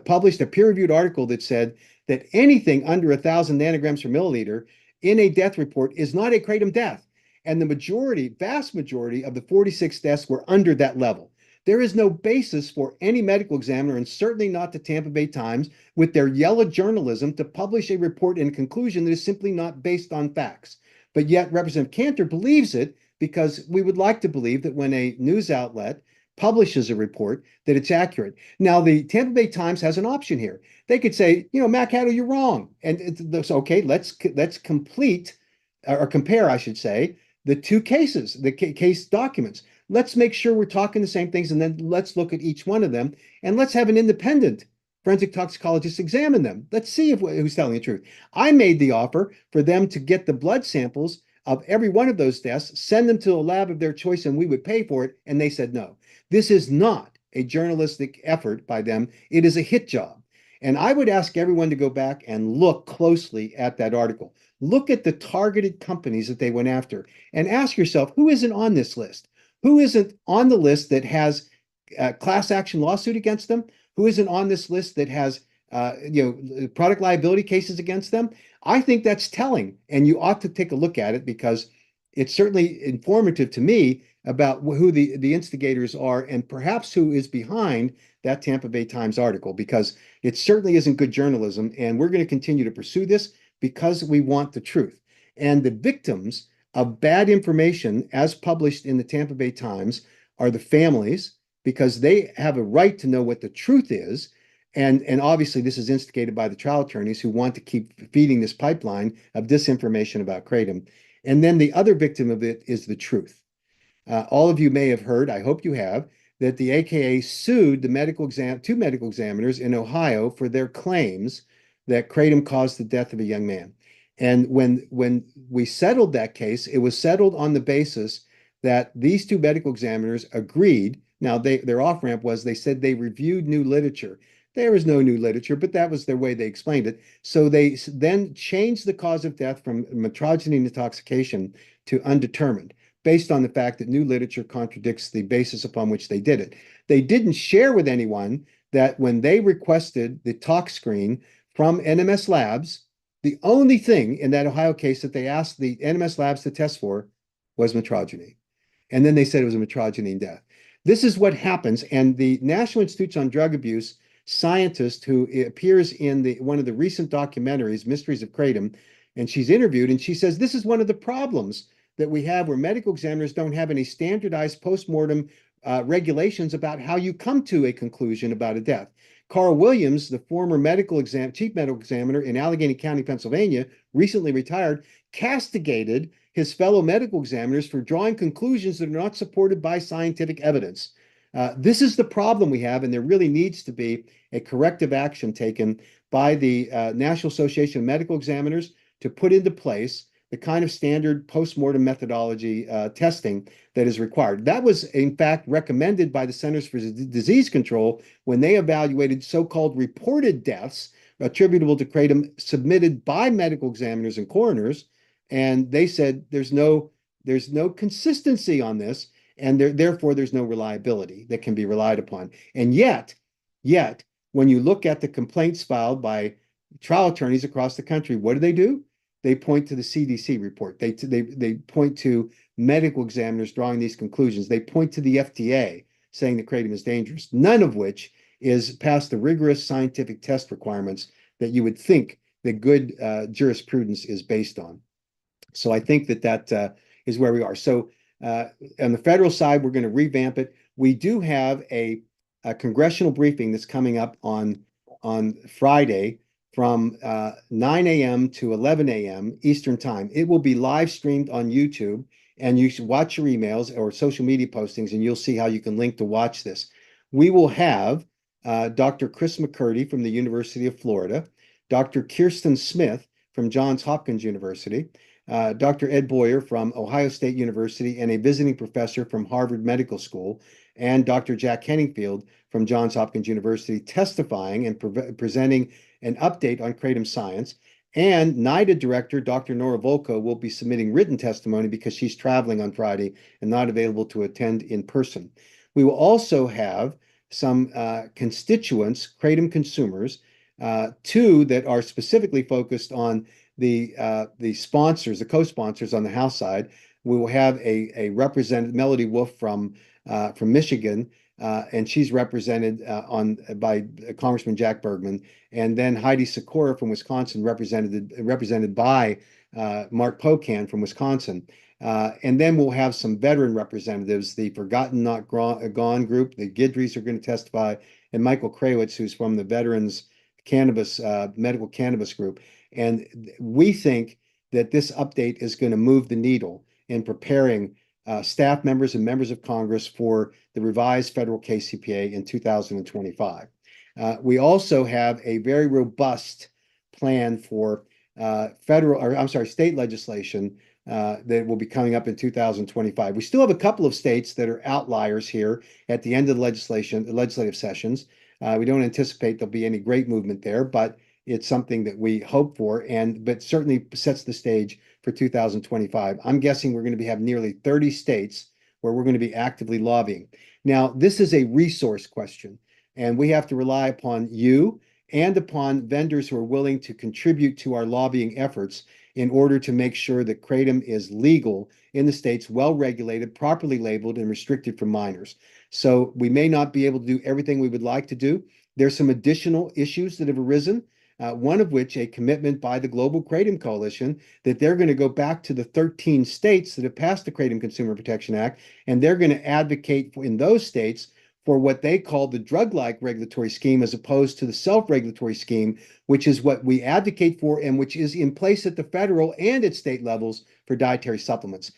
published a peer-reviewed article that said that anything under 1,000 nanograms per milliliter in a death report is not a kratom death. And the vast majority of the 46 deaths were under that level. There is no basis for any medical examiner, and certainly not the Tampa Bay Times, with their yellow journalism, to publish a report in conclusion that is simply not based on facts. But yet Representative Cantor believes it because we would like to believe that when a news outlet publishes a report that it's accurate. Now, the Tampa Bay Times has an option here. They could say, Mac Haddo, you're wrong. And it's okay, let's complete or compare, I should say, the two cases, the case documents. Let's make sure we're talking the same things, and then let's look at each one of them, and let's have an independent forensic toxicologist examine them. Let's see who's telling the truth. I made the offer for them to get the blood samples of every one of those deaths, send them to a lab of their choice, and we would pay for it, and they said no. This is not a journalistic effort by them. It is a hit job. And I would ask everyone to go back and look closely at that article. Look at the targeted companies that they went after and ask yourself, who isn't on this list? Who isn't on the list that has a class action lawsuit against them? Who isn't on this list that has product liability cases against them? I think that's telling, and you ought to take a look at it because it's certainly informative to me about who the instigators are and perhaps who is behind that Tampa Bay Times article, because it certainly isn't good journalism, and we're going to continue to pursue this because we want the truth. And the victims of bad information, as published in the Tampa Bay Times, are the families, because they have a right to know what the truth is. And obviously, this is instigated by the trial attorneys who want to keep feeding this pipeline of disinformation about kratom. And then the other victim of it is the truth. All of you may have heard, I hope you have, that the AKA sued two medical examiners in Ohio for their claims that kratom caused the death of a young man. And when we settled that case, it was settled on the basis that these two medical examiners agreed. Now, their off-ramp was they said they reviewed new literature. There is no new literature, but that was their way they explained it. So they then changed the cause of death from metrogene intoxication to undetermined, based on the fact that new literature contradicts the basis upon which they did it. They didn't share with anyone that when they requested the tox screen from NMS Labs, the only thing in that Ohio case that they asked the NMS Labs to test for was metrogene. And then they said it was a metrogeny death. This is what happens. And the National Institute on Drug Abuse scientist who appears in one of the recent documentaries, Mysteries of Kratom, and she's interviewed, and she says this is one of the problems that we have where medical examiners don't have any standardized postmortem regulations about how you come to a conclusion about a death. Carl Williams, the former chief medical examiner in Allegheny County, Pennsylvania, recently retired, castigated his fellow medical examiners for drawing conclusions that are not supported by scientific evidence. This is the problem we have, and there really needs to be a corrective action taken by the National Association of Medical Examiners to put into place the kind of standard postmortem methodology testing that is required. That was, in fact, recommended by the Centers for Disease Control when they evaluated so-called reported deaths attributable to kratom submitted by medical examiners and coroners. And they said there's no consistency on this, and therefore there's no reliability that can be relied upon. And yet, when you look at the complaints filed by trial attorneys across the country, what do? They point to the CDC report. They point to medical examiners drawing these conclusions. They point to the FDA saying that kratom is dangerous, none of which is past the rigorous scientific test requirements that you would think that good jurisprudence is based on. So I think that is where we are. So on the federal side, we're going to revamp it. We do have a congressional briefing that's coming up on Friday from 9 a.m. to 11 a.m. Eastern Time. It will be live streamed on YouTube, and you should watch your emails or social media postings, and you'll see how you can link to watch this. We will have Dr. Chris McCurdy from the University of Florida, Dr. Kirsten Smith from Johns Hopkins University, Dr. Ed Boyer from Ohio State University, and a visiting professor from Harvard Medical School, and Dr. Jack Henningfield from Johns Hopkins University, testifying and presenting an update on kratom science. And NIDA director, Dr. Nora Volko, will be submitting written testimony because she's traveling on Friday and not available to attend in person. We will also have some constituents, kratom consumers, two that are specifically focused on the sponsors, the co-sponsors on the House side. We will have a representative, Melody Wolf from Michigan, and she's represented by Congressman Jack Bergman, and then Heidi Sikora from Wisconsin, represented by Mark Pocan from Wisconsin. And then we'll have some veteran representatives, the Forgotten Not Gone group, the Guidrys are going to testify, and Michael Krawitz, who's from the Veterans Cannabis Medical Cannabis Group. And we think that this update is going to move the needle in preparing staff members and members of Congress for the revised federal KCPA in 2025. We also have a very robust plan for state legislation that will be coming up in 2025. We still have a couple of states that are outliers here at the end of the legislative sessions. We don't anticipate there'll be any great movement there, but it's something that we hope for, but certainly sets the stage for 2025. I'm guessing we're going to have nearly 30 states where we're going to be actively lobbying. Now, this is a resource question, and we have to rely upon you and upon vendors who are willing to contribute to our lobbying efforts in order to make sure that kratom is legal in the states, well regulated, properly labeled, and restricted for minors. So we may not be able to do everything we would like to do. There's some additional issues that have arisen. One of which a commitment by the Global Kratom Coalition that they're going to go back to the 13 states that have passed the Kratom Consumer Protection Act, and they're going to advocate in those states for what they call the drug-like regulatory scheme as opposed to the self-regulatory scheme, which is what we advocate for and which is in place at the federal and at state levels for dietary supplements.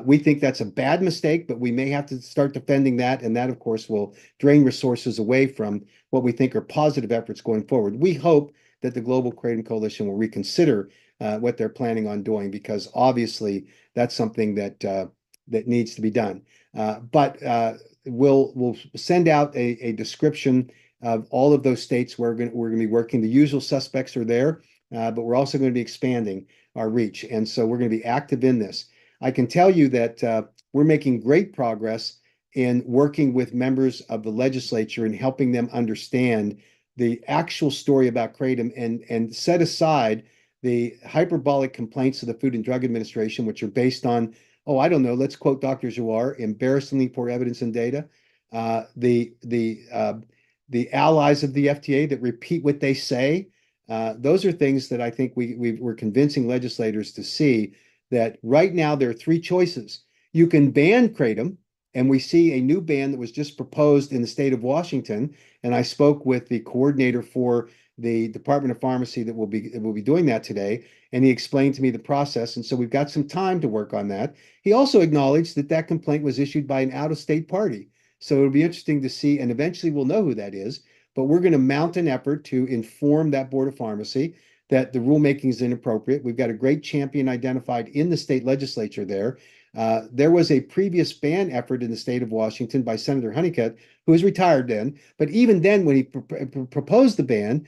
We think that's a bad mistake, but we may have to start defending that, and that, of course, will drain resources away from what we think are positive efforts going forward. We hope that the Global Kratom Coalition will reconsider what they're planning on doing, because obviously that's something that needs to be done. But we'll send out a description of all of those states where we're going to be working. The usual suspects are there, but we're also going to be expanding our reach, and so we're going to be active in this. I can tell you that we're making great progress in working with members of the legislature and helping them understand the actual story about kratom and set aside the hyperbolic complaints of the Food and Drug Administration, which are based on oh, I don't know, let's quote Dr. Jouar, embarrassingly poor evidence and data. The allies of the FDA that repeat what they say. Those are things that I think we're convincing legislators to see that right now there are three choices. You can ban kratom, and we see a new ban that was just proposed in the state of Washington. And I spoke with the coordinator for the Department of Pharmacy that will be doing that today, and he explained to me the process. And so we've got some time to work on that. He also acknowledged that that complaint was issued by an out-of-state party. So it'll be interesting to see, and eventually we'll know who that is. But we're going to mount an effort to inform that Board of Pharmacy that the rulemaking is inappropriate. We've got a great champion identified in the state legislature there. There was a previous ban effort in the state of Washington by Senator Honeycutt, who is retired then. But even then, when he proposed the ban,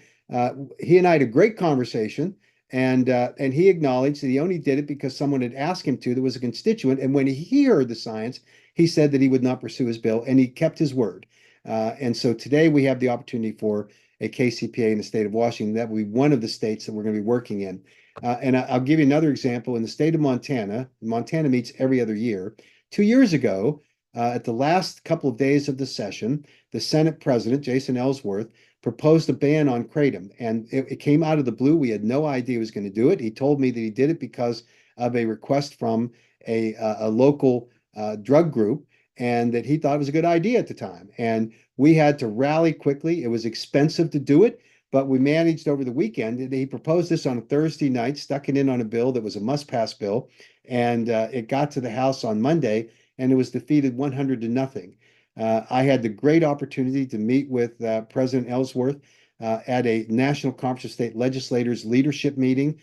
he and I had a great conversation, and he acknowledged that he only did it because someone had asked him to. There was a constituent, and when he heard the science, he said that he would not pursue his bill, and he kept his word. And so today we have the opportunity for a KCPA in the state of Washington. That will be one of the states that we're going to be working in. And I'll give you another example. In the state of Montana, Montana meets every other year. 2 years ago, at the last couple of days of the session, the Senate President, Jason Ellsworth, proposed a ban on kratom. And it came out of the blue. We had no idea he was going to do it. He told me that he did it because of a request from a local drug group, and that he thought it was a good idea at the time. And we had to rally quickly. It was expensive to do it, but we managed over the weekend. He proposed this on a Thursday night, stuck it in on a bill that was a must-pass bill, and it got to the House on Monday, and it was defeated 100-0. I had the great opportunity to meet with President Ellsworth at a National Conference of State Legislators leadership meeting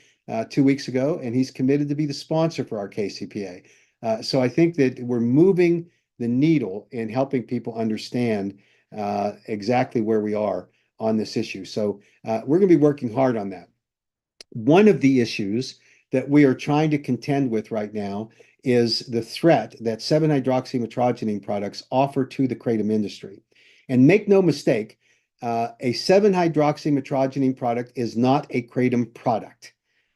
2 weeks ago, and he's committed to be the sponsor for our KCPA. So I think that we're moving the needle in helping people understand exactly where we are on this issue. So we're going to be working hard on that. One of the issues that we are trying to contend with right now is the threat that 7-hydroxymetrogenine products offer to the kratom industry. And make no mistake, a 7-hydroxymetrogenine product is not a kratom product.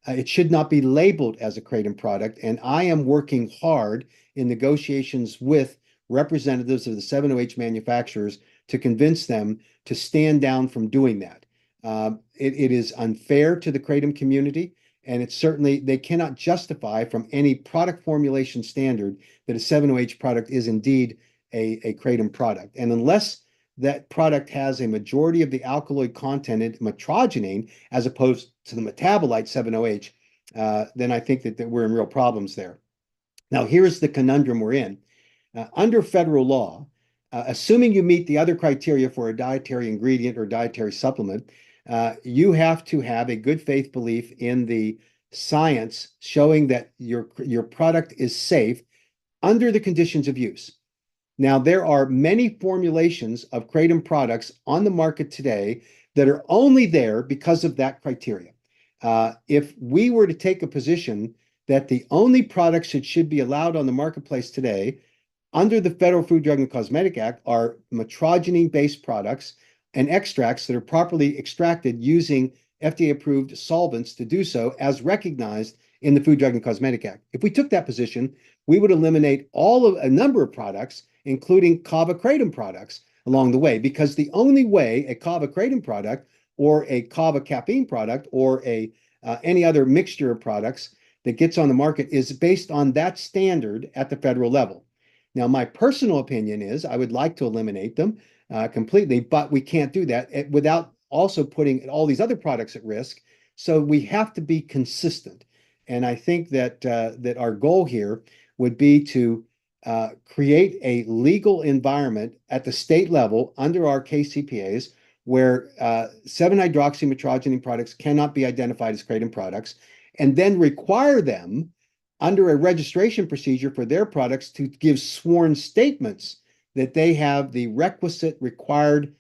It should not be labeled as a kratom product. And I am working hard in negotiations with representatives of the 7-OH manufacturers to convince them to stand down from doing that. It is unfair to the kratom community, and it's certainly, they cannot justify from any product formulation standard that a 7-OH product is indeed a kratom product. And unless that product has a majority of the alkaloid content in metrogenine as opposed to the metabolite 7-OH, then I think that we're in real problems there. Now, here's the conundrum we're in. Under federal law, assuming you meet the other criteria for a dietary ingredient or dietary supplement, you have to have a good faith belief in the science showing that your product is safe under the conditions of use. Now, there are many formulations of kratom products on the market today that are only there because of that criteria. If we were to take a position that the only products that should be allowed on the marketplace today under the Federal Food, Drug, and Cosmetic Act are metrogenine-based products and extracts that are properly extracted using FDA-approved solvents to do so as recognized in the Food, Drug, and Cosmetic Act. If we took that position, we would eliminate a number of products, including kava kratom products, along the way, because the only way a kava kratom product or a kava caffeine product or any other mixture of products that gets on the market is based on that standard at the federal level. Now, my personal opinion is I would like to eliminate them completely, but we can't do that without also putting all these other products at risk. So we have to be consistent. And I think that our goal here would be to create a legal environment at the state level under our KCPAs where 7-hydroxymetrogenine products cannot be identified as kratom products, and then require them under a registration procedure for their products to give sworn statements that they have the requisite required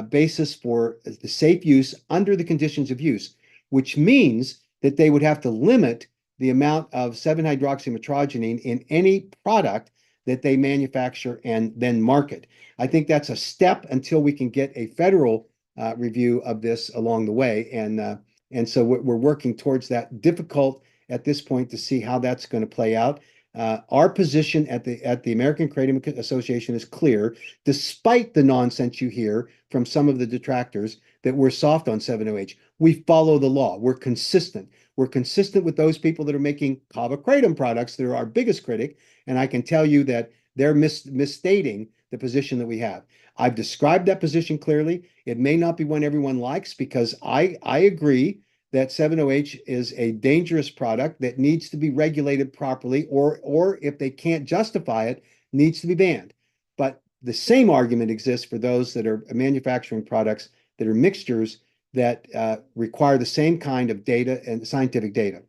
basis for the safe use under the conditions of use, which means that they would have to limit the amount of 7-hydroxymetrogenine in any product that they manufacture and then market. I think that's a step until we can get a federal review of this along the way. And so we're working towards that. Difficult at this point to see how that's going to play out. Our position at the American Kratom Association is clear, despite the nonsense you hear from some of the detractors that we're soft on 7-OH. We follow the law. We're consistent. We're consistent with those people that are making kava kratom products that are our biggest critic, and I can tell you that they're misstating the position that we have. I've described that position clearly. It may not be one everyone likes because I agree that 7-OH is a dangerous product that needs to be regulated properly, or if they can't justify it, needs to be banned. But the same argument exists for those that are manufacturing products that are mixtures that require the same kind of data and scientific data.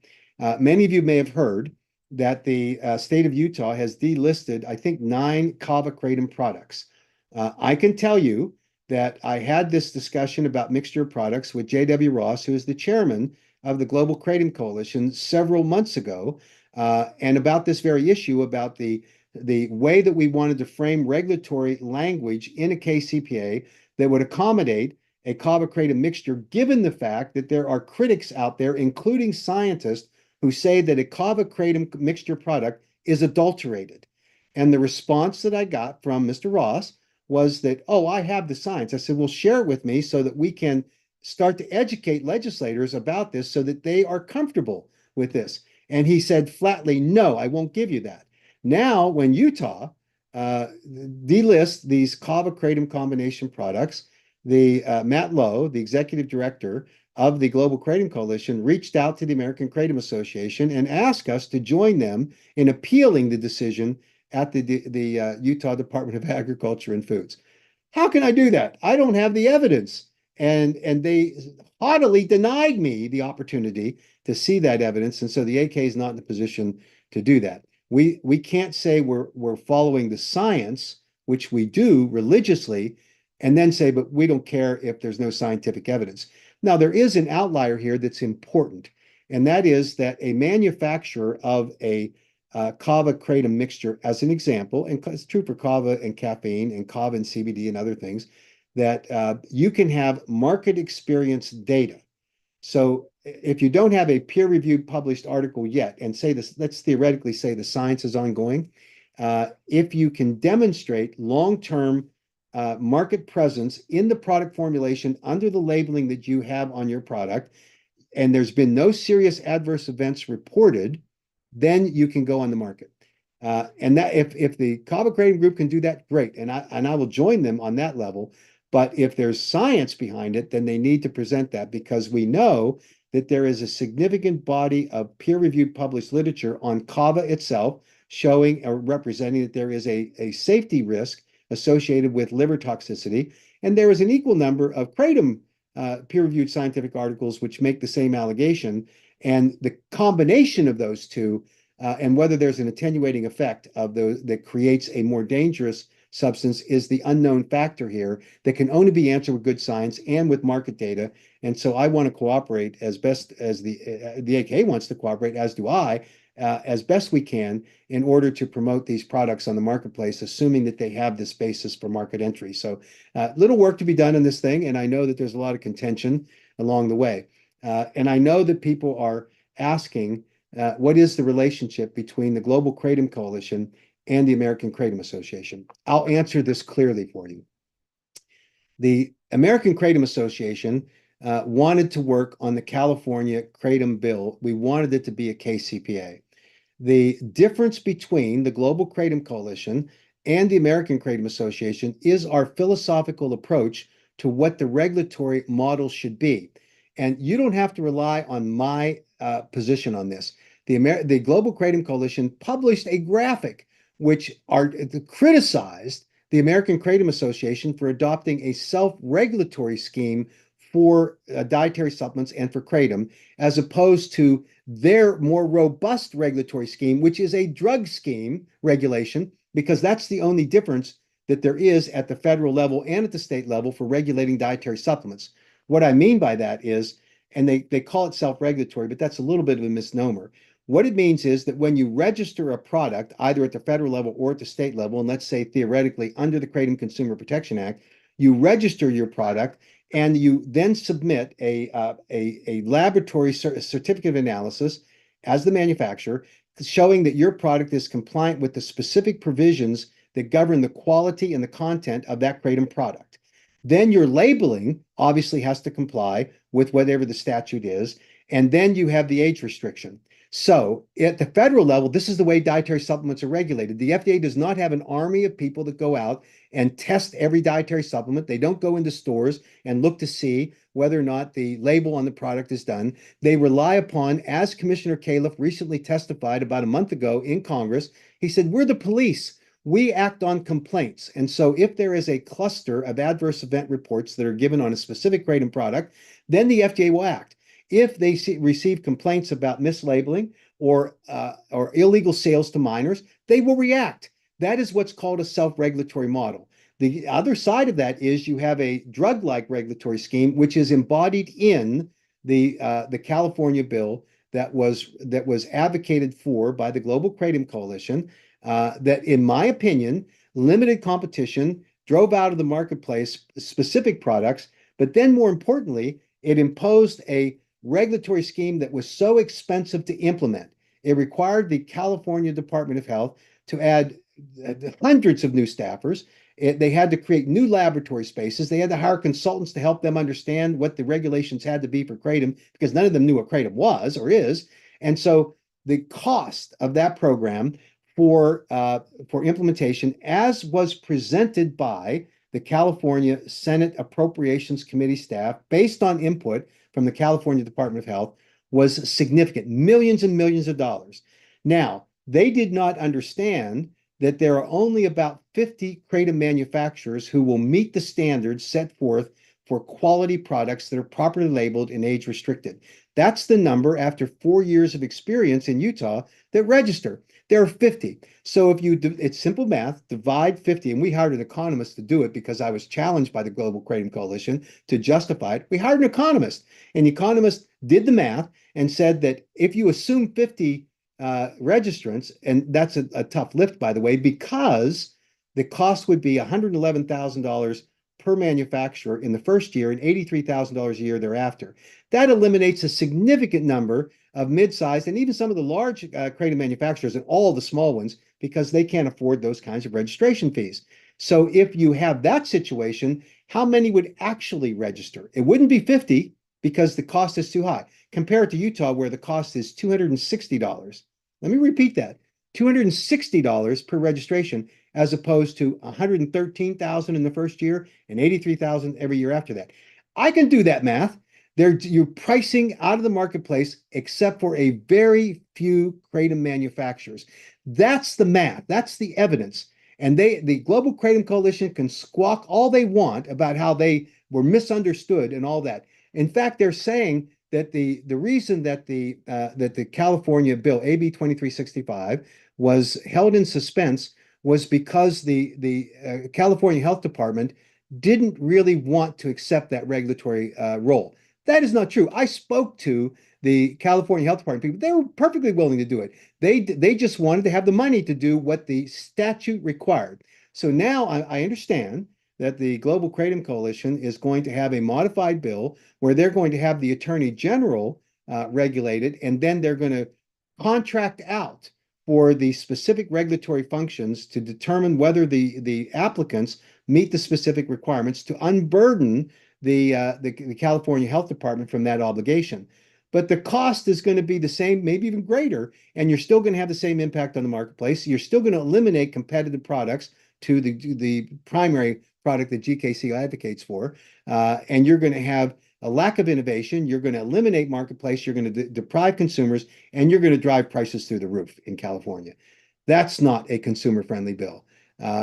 Many of you may have heard that the state of Utah has delisted, I think, 9 kava kratom products. I can tell you that I had this discussion about mixture products with J.W. Ross, who is the chairman of the Global Kratom Coalition, several months ago, and about this very issue, about the way that we wanted to frame regulatory language in a KCPA that would accommodate a kava kratom mixture, given the fact that there are critics out there, including scientists, who say that a kava kratom mixture product is adulterated. And the response that I got from Mr. Ross was that, oh, I have the science. I said, well, share it with me so that we can start to educate legislators about this so that they are comfortable with this. And he said flatly, no, I won't give you that. Now, when Utah delists these kava kratom combination products, Matt Lowe, the executive director of the Global Kratom Coalition, reached out to the American Kratom Association and asked us to join them in appealing the decision at the Utah Department of Agriculture and Foods. How can I do that? I don't have the evidence. And they haughtily denied me the opportunity to see that evidence. And so the AK is not in a position to do that. We can't say we're following the science, which we do religiously, and then say, but we don't care if there's no scientific evidence. Now, there is an outlier here that's important, and that is that a manufacturer of a kava kratom mixture, as an example, and it's true for kava and caffeine and kava and CBD and other things, that you can have market experience data. So if you don't have a peer-reviewed published article yet, and say this, let's theoretically say the science is ongoing, if you can demonstrate long-term market presence in the product formulation under the labeling that you have on your product, and there's been no serious adverse events reported, then you can go on the market. And that if the kava kratom group can do that, great. And I will join them on that level. But if there's science behind it, then they need to present that, because we know that there is a significant body of peer-reviewed published literature on kava itself, showing or representing that there is a safety risk associated with liver toxicity. And there is an equal number of kratom peer-reviewed scientific articles which make the same allegation. And the combination of those two, and whether there's an attenuating effect of those that creates a more dangerous substance, is the unknown factor here that can only be answered with good science and with market data. And so I want to cooperate as best as the AK wants to cooperate, as do I, as best we can, in order to promote these products on the marketplace, assuming that they have this basis for market entry. So little work to be done in this thing, and I know that there's a lot of contention along the way. And I know that people are asking, what is the relationship between the Global Kratom Coalition and the American Kratom Association? I'll answer this clearly for you. The American Kratom Association wanted to work on the California Kratom bill. We wanted it to be a KCPA. The difference between the Global Kratom Coalition and the American Kratom Association is our philosophical approach to what the regulatory model should be. And you don't have to rely on my position on this. The Global Kratom Coalition published a graphic which criticized the American Kratom Association for adopting a self-regulatory scheme for dietary supplements and for kratom, as opposed to their more robust regulatory scheme, which is a drug scheme regulation, because that's the only difference that there is at the federal level and at the state level for regulating dietary supplements. What I mean by that is, and they call it self-regulatory, but that's a little bit of a misnomer. What it means is that when you register a product, either at the federal level or at the state level, and let's say theoretically under the Kratom Consumer Protection Act, you register your product and you then submit a laboratory certificate of analysis as the manufacturer showing that your product is compliant with the specific provisions that govern the quality and the content of that kratom product. Then your labeling obviously has to comply with whatever the statute is. And then you have the age restriction. So at the federal level, this is the way dietary supplements are regulated. The FDA does not have an army of people that go out and test every dietary supplement. They don't go into stores and look to see whether or not the label on the product is done. They rely upon, as Commissioner Califf recently testified about a month ago in Congress, he said, we're the police. We act on complaints. And so if there is a cluster of adverse event reports that are given on a specific kratom product, then the FDA will act. If they receive complaints about mislabeling or illegal sales to minors, they will react. That is what's called a self-regulatory model. The other side of that is you have a drug-like regulatory scheme, which is embodied in the California bill that was advocated for by the Global Kratom Coalition. That, in my opinion, limited competition, drove out of the marketplace specific products, but then more importantly, it imposed a regulatory scheme that was so expensive to implement. It required the California Department of Health to add hundreds of new staffers. They had to create new laboratory spaces. They had to hire consultants to help them understand what the regulations had to be for kratom, because none of them knew what kratom was or is. And so the cost of that program for implementation, as was presented by the California Senate Appropriations Committee staff, based on input from the California Department of Health, was significant, millions and millions of dollars. Now, they did not understand that there are only about 50 kratom manufacturers who will meet the standards set forth for quality products that are properly labeled and age restricted. That's the number after 4 years of experience in Utah that register. There are 50. So if it's simple math, divide 50, and we hired an economist to do it because I was challenged by the Global Kratom Coalition to justify it. We hired an economist, and the economist did the math and said that if you assume 50 registrants, and that's a tough lift, by the way, because the cost would be $111,000 per manufacturer in the first year and $83,000 a year thereafter. That eliminates a significant number of mid-sized and even some of the large kratom manufacturers and all the small ones, because they can't afford those kinds of registration fees. So if you have that situation, how many would actually register? It wouldn't be 50 because the cost is too high. Compare it to Utah, where the cost is $260. Let me repeat that. $260 per registration, as opposed to $113,000 in the first year and $83,000 every year after that. I can do that math. You're pricing out of the marketplace except for a very few kratom manufacturers. That's the math. That's the evidence. And the Global Kratom Coalition can squawk all they want about how they were misunderstood and all that. In fact, they're saying that the reason that the California bill, AB 2365, was held in suspense was because the California Health Department didn't really want to accept that regulatory role. That is not true. I spoke to the California Health Department people. They were perfectly willing to do it. They just wanted to have the money to do what the statute required. So now I understand that the Global Kratom Coalition is going to have a modified bill where they're going to have the Attorney General regulated, and then they're going to contract out for the specific regulatory functions to determine whether the applicants meet the specific requirements to unburden the California Health Department from that obligation. But the cost is going to be the same, maybe even greater, and you're still going to have the same impact on the marketplace. You're still going to eliminate competitive products to the primary product that GKC advocates for, and you're going to have a lack of innovation. You're going to eliminate marketplace. You're going to deprive consumers, and you're going to drive prices through the roof in California. That's not a consumer-friendly bill.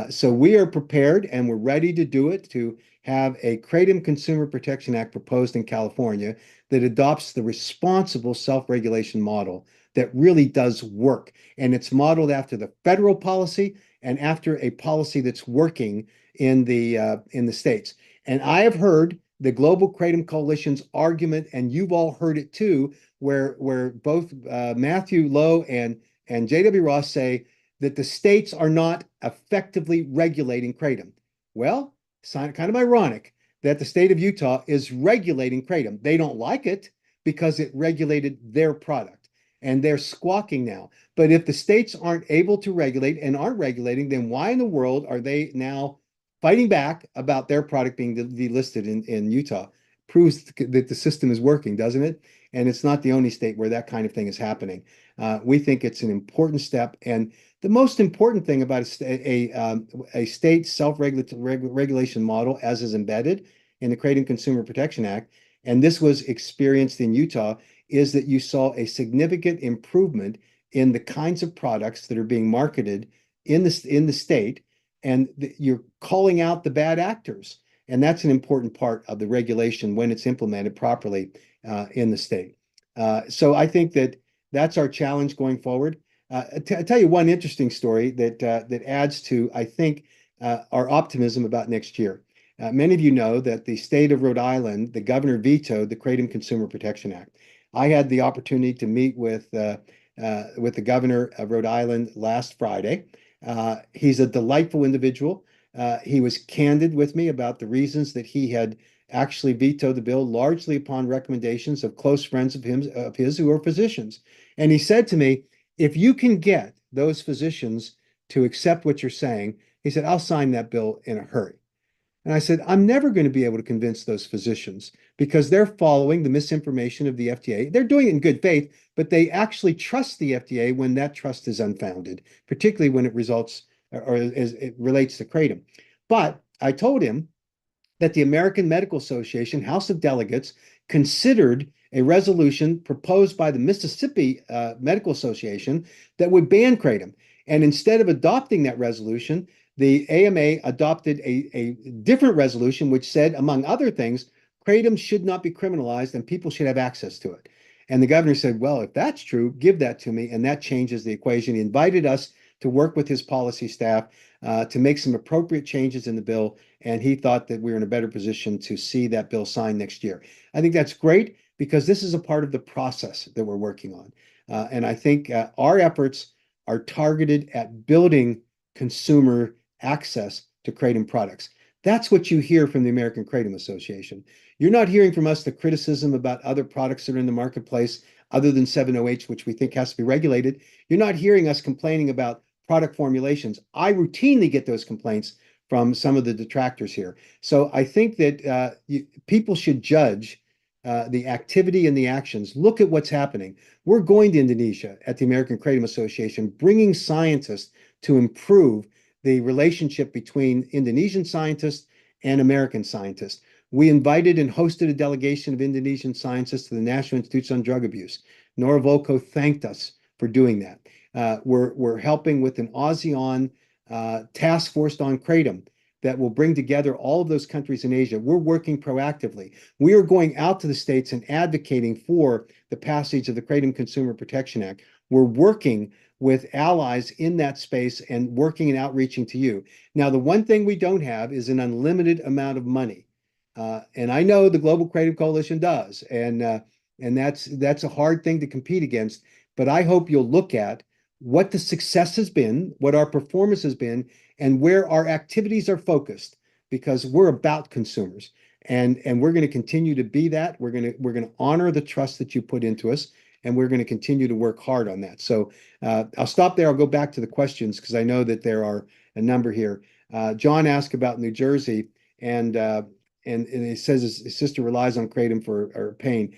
So we are prepared and we're ready to do it, to have a Kratom Consumer Protection Act proposed in California that adopts the responsible self-regulation model that really does work. And it's modeled after the federal policy and after a policy that's working in the states. And I have heard the Global Kratom Coalition's argument, and you've all heard it too, where both Matthew Lowe and J.W. Ross say that the states are not effectively regulating kratom. Well, it's kind of ironic that the state of Utah is regulating kratom. They don't like it because it regulated their product. and they're squawking now. But if the states aren't able to regulate and aren't regulating, then why in the world are they now fighting back about their product being delisted in Utah? Proves that the system is working, doesn't it? And it's not the only state where that kind of thing is happening. We think it's an important step. And the most important thing about a state self-regulation model, as is embedded in the Creating Consumer Protection Act, and this was experienced in Utah, is that you saw a significant improvement in the kinds of products that are being marketed in the state, and you're calling out the bad actors. And that's an important part of the regulation when it's implemented properly in the state. So I think that that's our challenge going forward. I'll tell you one interesting story that adds to, I think, our optimism about next year. Many of you know that the state of Rhode Island, the governor vetoed the Kratom Consumer Protection Act. I had the opportunity to meet with the governor of Rhode Island last Friday. He's a delightful individual. He was candid with me about the reasons that he had actually vetoed the bill, largely upon recommendations of close friends of his who are physicians. And he said to me, if you can get those physicians to accept what you're saying, he said, I'll sign that bill in a hurry. And I said, I'm never going to be able to convince those physicians because they're following the misinformation of the FDA. They're doing it in good faith, but they actually trust the FDA when that trust is unfounded, particularly when it results or as it relates to kratom. But I told him that the American Medical Association House of Delegates considered a resolution proposed by the Mississippi Medical Association that would ban kratom. And instead of adopting that resolution, the AMA adopted a different resolution which said, among other things, kratom should not be criminalized and people should have access to it. And the governor said, well, if that's true, give that to me. And that changes the equation. He invited us to work with his policy staff to make some appropriate changes in the bill. And he thought that we were in a better position to see that bill signed next year. I think that's great because this is a part of the process that we're working on. And I think our efforts are targeted at building consumer access to kratom products. That's what you hear from the American Kratom Association. You're not hearing from us the criticism about other products that are in the marketplace other than 7-OH, which we think has to be regulated. You're not hearing us complaining about product formulations. I routinely get those complaints from some of the detractors here. So I think that people should judge the activity and the actions. Look at what's happening. We're going to Indonesia at the American Kratom Association, bringing scientists to improve the relationship between Indonesian scientists and American scientists. We invited and hosted a delegation of Indonesian scientists to the National Institutes on Drug Abuse. Nora Volko thanked us for doing that. We're helping with an ASEAN task force on kratom that will bring together all of those countries in Asia. We're working proactively. We are going out to the states and advocating for the passage of the Kratom Consumer Protection Act. We're working with allies in that space and working and outreaching to you. Now, the one thing we don't have is an unlimited amount of money. And I know the Global Kratom Coalition does, and that's a hard thing to compete against. But I hope you'll look at what the success has been, what our performance has been, and where our activities are focused, because we're about consumers, and we're going to continue to be that. We're going to honor the trust that you put into us, and we're going to continue to work hard on that. So I'll stop there. I'll go back to the questions because I know that there are a number here. John asked about New Jersey, and he says his sister relies on kratom for her pain.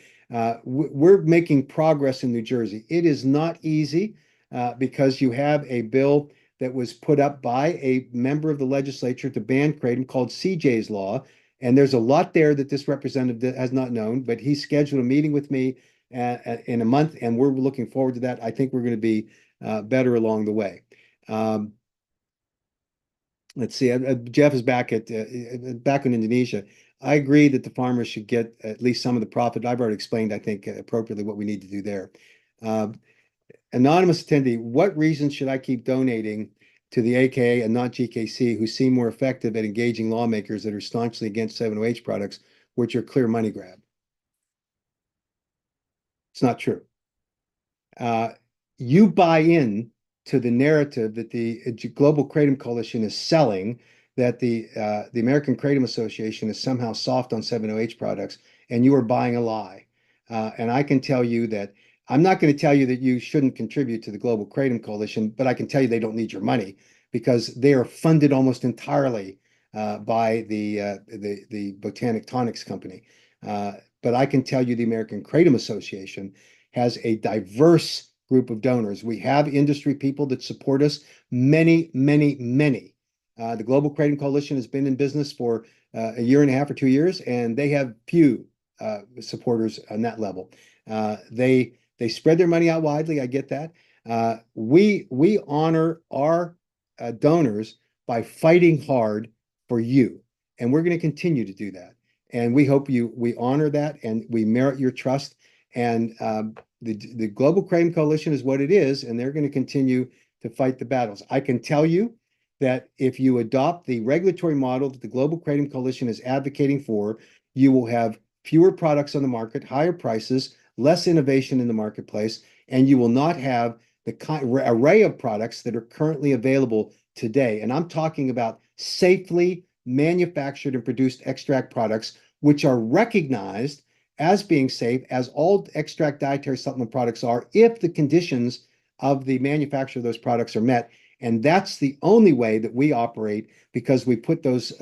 We're making progress in New Jersey. It is not easy because you have a bill that was put up by a member of the legislature to ban kratom called CJ's Law. And there's a lot there that this representative has not known, but he scheduled a meeting with me in a month, and we're looking forward to that. I think we're going to be better along the way. Let's see. Jeff is back in Indonesia. I agree that the farmers should get at least some of the profit. I've already explained, I think, appropriately what we need to do there. Anonymous attendee, what reasons should I keep donating to the AKA and not GKC, who seem more effective at engaging lawmakers that are staunchly against 7-OH products, which are clear money grab? It's not true. You buy in to the narrative that the Global Kratom Coalition is selling, that the American Kratom Association is somehow soft on 7-OH products, and you are buying a lie. And I can tell you that I'm not going to tell you that you shouldn't contribute to the Global Kratom Coalition, but I can tell you they don't need your money because they are funded almost entirely by the Botanic Tonics Company. But I can tell you the American Kratom Association has a diverse group of donors. We have industry people that support us, many, many, many. The Global Kratom Coalition has been in business for a year and a half or 2 years, and they have few supporters on that level. They spread their money out widely. I get that. We honor our donors by fighting hard for you, and we're going to continue to do that. And we hope we honor that, and we merit your trust. And the Global Kratom Coalition is what it is, and they're going to continue to fight the battles. I can tell you that if you adopt the regulatory model that the Global Kratom Coalition is advocating for, you will have fewer products on the market, higher prices, less innovation in the marketplace, and you will not have the array of products that are currently available today. And I'm talking about safely manufactured and produced extract products, which are recognized as being safe, as all extract dietary supplement products are, if the conditions of the manufacture of those products are met. And that's the only way that we operate, because we put those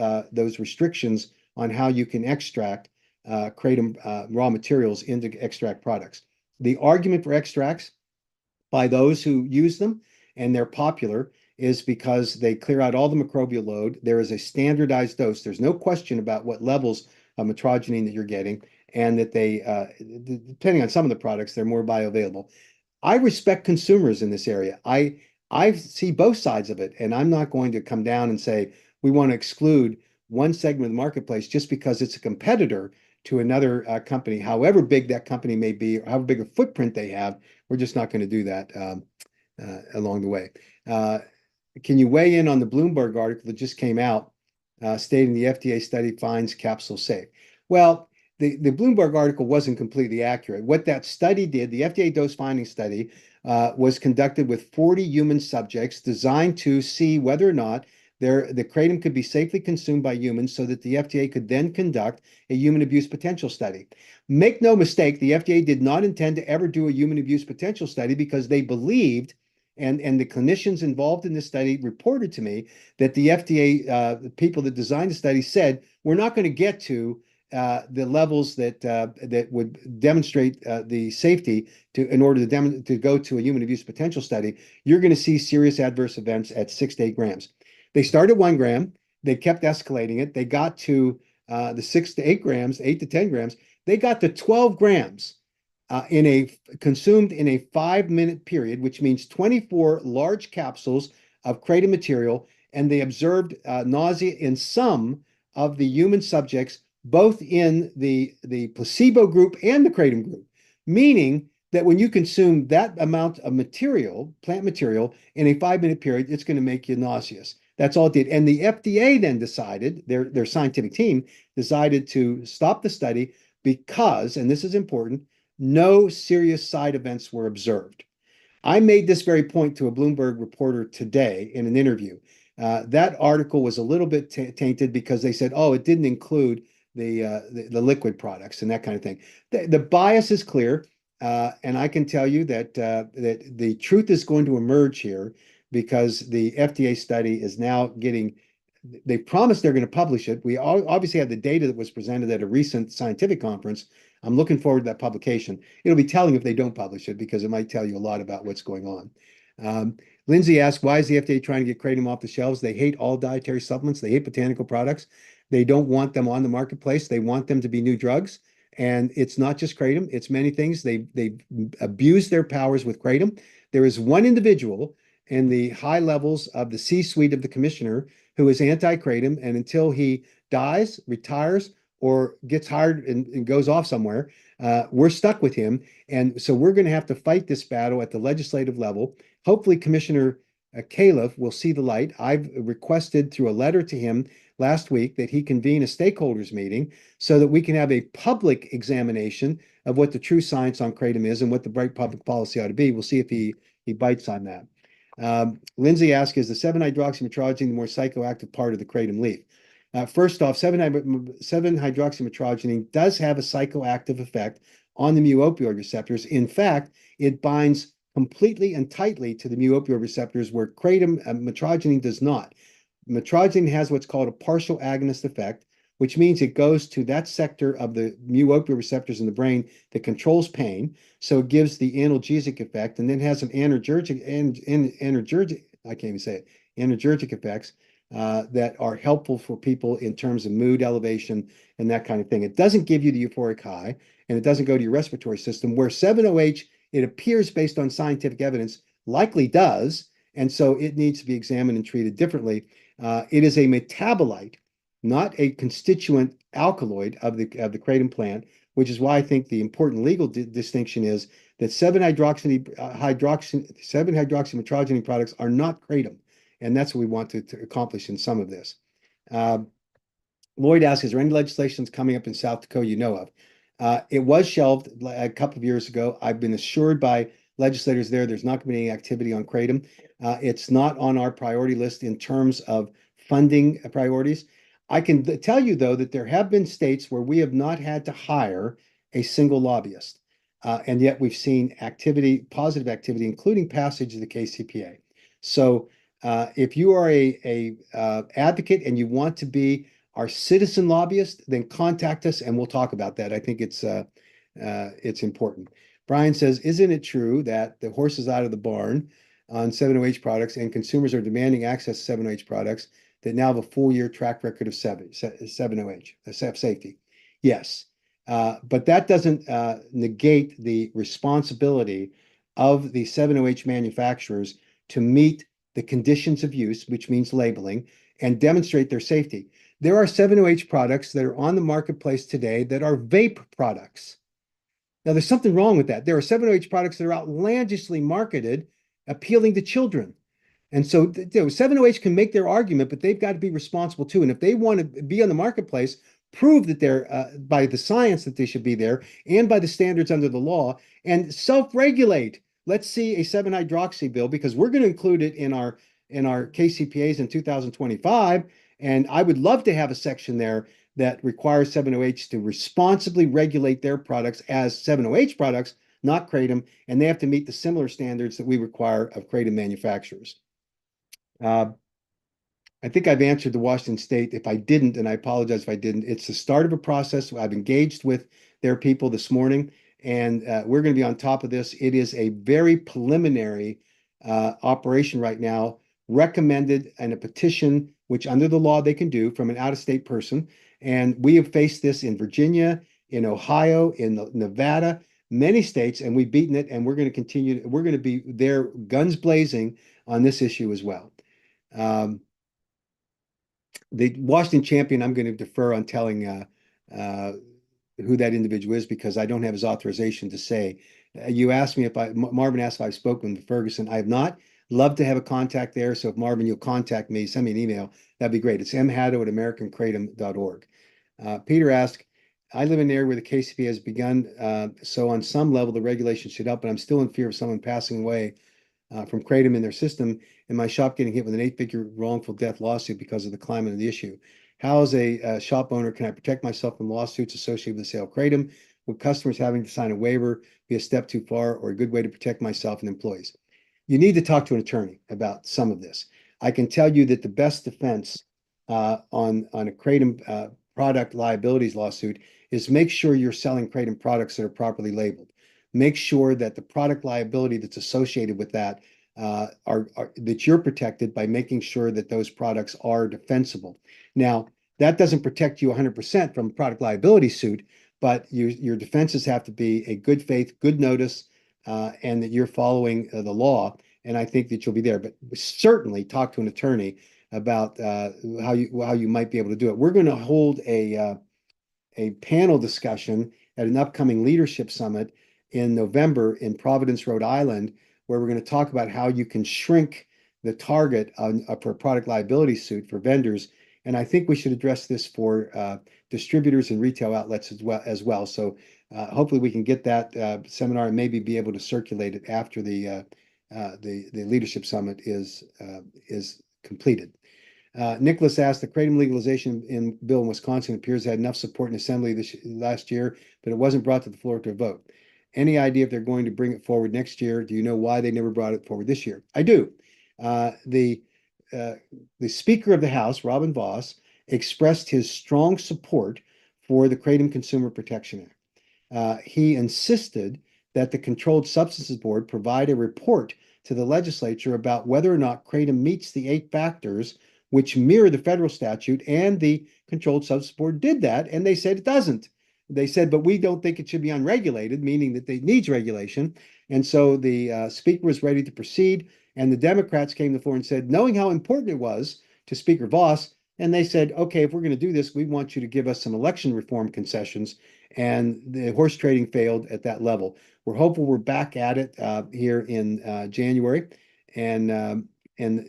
restrictions on how you can extract kratom raw materials into extract products. The argument for extracts by those who use them, and they're popular, is because they clear out all the microbial load. There is a standardized dose. There's no question about what levels of metrogenine that you're getting, and that they, depending on some of the products, they're more bioavailable. I respect consumers in this area. I see both sides of it, and I'm not going to come down and say we want to exclude one segment of the marketplace just because it's a competitor to another company, however big that company may be, or however big a footprint they have. We're just not going to do that along the way. Can you weigh in on the Bloomberg article that just came out stating the FDA study finds capsule safe? Well, the Bloomberg article wasn't completely accurate. What that study did, the FDA dose finding study, was conducted with 40 human subjects, designed to see whether or not the kratom could be safely consumed by humans, so that the FDA could then conduct a human abuse potential study. Make no mistake, the FDA did not intend to ever do a human abuse potential study, because they believed, and the clinicians involved in this study reported to me, that the FDA, the people that designed the study, said, we're not going to get to the levels that would demonstrate the safety in order to go to a human abuse potential study. You're going to see serious adverse events at 6 to 8 grams. They started 1 gram. They kept escalating it. They got to the 6 to 8 grams, 8 to 10 grams. They got to 12 grams consumed in a 5-minute period, which means 24 large capsules of kratom material. And they observed nausea in some of the human subjects, both in the placebo group and the kratom group, meaning that when you consume that amount of material, plant material, in a 5-minute period, it's going to make you nauseous. That's all it did. And the FDA then decided, their scientific team decided to stop the study because, and this is important, no serious side events were observed. I made this very point to a Bloomberg reporter today in an interview. That article was a little bit tainted because they said, oh, it didn't include the liquid products and that kind of thing. The bias is clear, and I can tell you that the truth is going to emerge here, because the FDA study is now getting. They promised they're going to publish it. We obviously have the data that was presented at a recent scientific conference. I'm looking forward to that publication. It'll be telling if they don't publish it, because it might tell you a lot about what's going on. Lindsay asked, why is the FDA trying to get kratom off the shelves? They hate all dietary supplements. They hate botanical products. They don't want them on the marketplace. They want them to be new drugs. And it's not just kratom. It's many things. They abuse their powers with kratom. There is one individual in the high levels of the C-suite of the commissioner who is anti-kratom, and until he dies, retires, or gets hired and goes off somewhere, we're stuck with him. And so we're going to have to fight this battle at the legislative level. Hopefully, Commissioner Califf will see the light. I've requested through a letter to him last week that he convene a stakeholders meeting so that we can have a public examination of what the true science on kratom is and what the right public policy ought to be. We'll see if he bites on that. Lindsay asked, is the 7-hydroxymetrogene the more psychoactive part of the kratom leaf? First off, 7-hydroxymetrogene does have a psychoactive effect on the mu opioid receptors. In fact, it binds completely and tightly to the mu opioid receptors where kratom metrogene does not. Metrogene has what's called a partial agonist effect, which means it goes to that sector of the mu opioid receptors in the brain that controls pain. So it gives the analgesic effect and then has some anergic, I can't even say it, anergic effects that are helpful for people in terms of mood elevation and that kind of thing. It doesn't give you the euphoric high, and it doesn't go to your respiratory system, where 7-OH, it appears based on scientific evidence, likely does. And so it needs to be examined and treated differently. It is a metabolite, not a constituent alkaloid of the kratom plant, which is why I think the important legal distinction is that 7-hydroxymetrogene products are not kratom, and that's what we want to accomplish in some of this. Lloyd asks, is there any legislation coming up in South Dakota you know of? It was shelved a couple of years ago. I've been assured by legislators there's not going to be any activity on kratom. It's not on our priority list in terms of funding priorities. I can tell you, though, that there have been states where we have not had to hire a single lobbyist. And yet we've seen activity, positive activity, including passage of the KCPA. So if you are a advocate and you want to be our citizen lobbyist, then contact us and we'll talk about that. I think it's important. Brian says, isn't it true that the horse is out of the barn on 7-OH products and consumers are demanding access to 7-OH products that now have a full year track record of 7-OH, safety? Yes. But that doesn't negate the responsibility of the 7-OH manufacturers to meet the conditions of use, which means labeling, and demonstrate their safety. There are 7-OH products that are on the marketplace today that are vape products. Now, there's something wrong with that. There are 7-OH products that are outlandishly marketed, appealing to children. And so 7-OH can make their argument, but they've got to be responsible too. And if they want to be on the marketplace, prove that they're by the science that they should be there and by the standards under the law and self-regulate. Let's see a 7-hydroxy bill because we're going to include it in our KCPAs in 2025. And I would love to have a section there that requires 7-OH to responsibly regulate their products as 7-OH products, not kratom, and they have to meet the similar standards that we require of kratom manufacturers. I think I've answered the Washington State. If I didn't, and I apologize if I didn't, it's the start of a process. I've engaged with their people this morning, and we're going to be on top of this. It is a very preliminary operation right now, recommended in a petition, which under the law they can do from an out-of-state person. And we have faced this in Virginia, in Ohio, in Nevada, many states, and we've beaten it. And we're going to continue. We're going to be there, guns blazing, on this issue as well. The Washington champion, I'm going to defer on telling who that individual is because I don't have his authorization to say. You asked me Marvin asked if I've spoken with Ferguson. I have not. Love to have a contact there. So if Marvin, you'll contact me, send me an email. That'd be great. It's mhatto@americankratom.org. Peter asked, I live in an area where the KCP has begun. So on some level, the regulation should help, but I'm still in fear of someone passing away from kratom in their system and my shop getting hit with an 8-figure wrongful death lawsuit because of the climate of the issue. How, as a shop owner, can I protect myself from lawsuits associated with the sale of kratom? Would customers having to sign a waiver be a step too far or a good way to protect myself and employees? You need to talk to an attorney about some of this. I can tell you that the best defense on a kratom product liabilities lawsuit is make sure you're selling kratom products that are properly labeled. Make sure that the product liability that's associated with that that you're protected by making sure that those products are defensible. Now, that doesn't protect you 100% from a product liability suit, but your defenses have to be a good faith, good notice, and that you're following the law. And I think that you'll be there. But certainly talk to an attorney about how you might be able to do it. We're going to hold a panel discussion at an upcoming leadership summit in November in Providence, Rhode Island, where we're going to talk about how you can shrink the target for a product liability suit for vendors. And I think we should address this for distributors and retail outlets as well. So hopefully we can get that seminar and maybe be able to circulate it after the leadership summit is completed. Nicholas asked, the kratom legalization bill in Wisconsin appears to have enough support in Assembly last year, but it wasn't brought to the floor to a vote. Any idea if they're going to bring it forward next year? Do you know why they never brought it forward this year? I do. Uh, the uh, the Speaker of the House, Robin Voss, expressed his strong support for the Kratom Consumer Protection Act. He insisted that the Controlled Substances Board provide a report to the legislature about whether or not kratom meets the 8 factors which mirror the federal statute, and the Controlled Substances Board did that, and they said it doesn't. They said, but we don't think it should be unregulated, meaning that it needs regulation. And so the Speaker was ready to proceed, and the Democrats came to the floor and said, knowing how important it was to Speaker Voss, and they said, okay, if we're going to do this, we want you to give us some election reform concessions. And the horse trading failed at that level. We're hopeful we're back at it here in January, and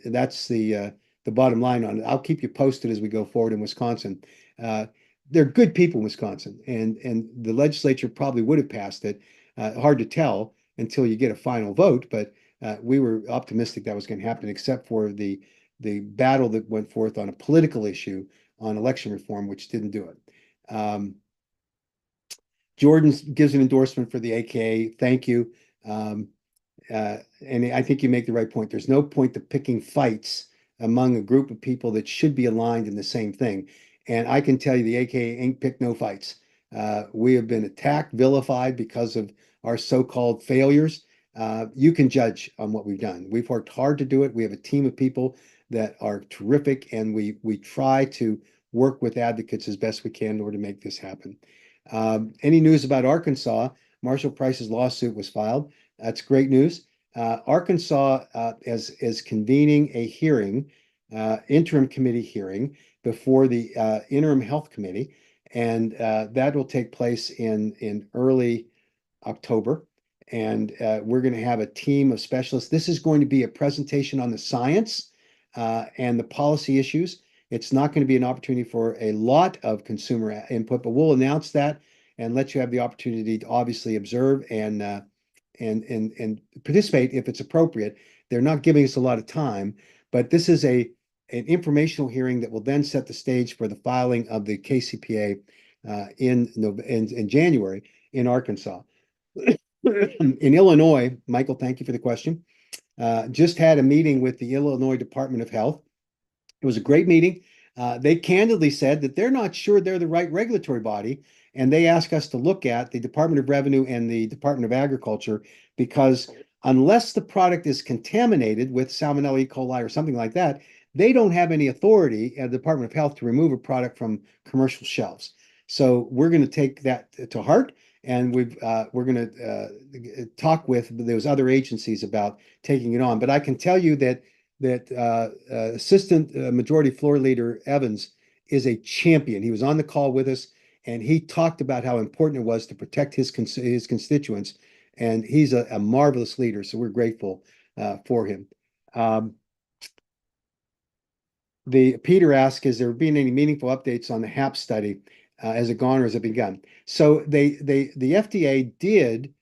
that's the bottom line on it. I'll keep you posted as we go forward in Wisconsin. Uh, they're good people in Wisconsin, and the legislature probably would have passed it. Hard to tell until you get a final vote, but we were optimistic that was going to happen, except for the battle that went forth on a political issue on election reform, which didn't do it. Jordan gives an endorsement for the AKA. Thank you. And I think you make the right point. There's no point to picking fights among a group of people that should be aligned in the same thing. And I can tell you the AKA ain't picked no fights. We have been attacked, vilified because of our so-called failures. You can judge on what we've done. We've worked hard to do it. We have a team of people that are terrific, and we try to work with advocates as best we can in order to make this happen. Any news about Arkansas? Marshall Price's lawsuit was filed. That's great news. Arkansas is convening a hearing, interim committee hearing before the interim health committee, and that will take place in early October. And we're going to have a team of specialists. This is going to be a presentation on the science and the policy issues. It's not going to be an opportunity for a lot of consumer input, but we'll announce that and let you have the opportunity to obviously observe and participate if it's appropriate. They're not giving us a lot of time, but this is an informational hearing that will then set the stage for the filing of the KCPA in January in Arkansas. In Illinois, Michael, thank you for the question. Just had a meeting with the Illinois Department of Health. It was a great meeting. They candidly said that they're not sure they're the right regulatory body, and they asked us to look at the Department of Revenue and the Department of Agriculture, because unless the product is contaminated with Salmonella E. coli or something like that, they don't have any authority at the Department of Health to remove a product from commercial shelves. So we're going to take that to heart, and we're going to talk with those other agencies about taking it on. But I can tell you that Assistant Majority Floor Leader Evans is a champion. He was on the call with us, and he talked about how important it was to protect his constituents. And he's a marvelous leader, so we're grateful for him. Peter asked, has there been any meaningful updates on the HAP study? Has it gone or has it begun? So the FDA did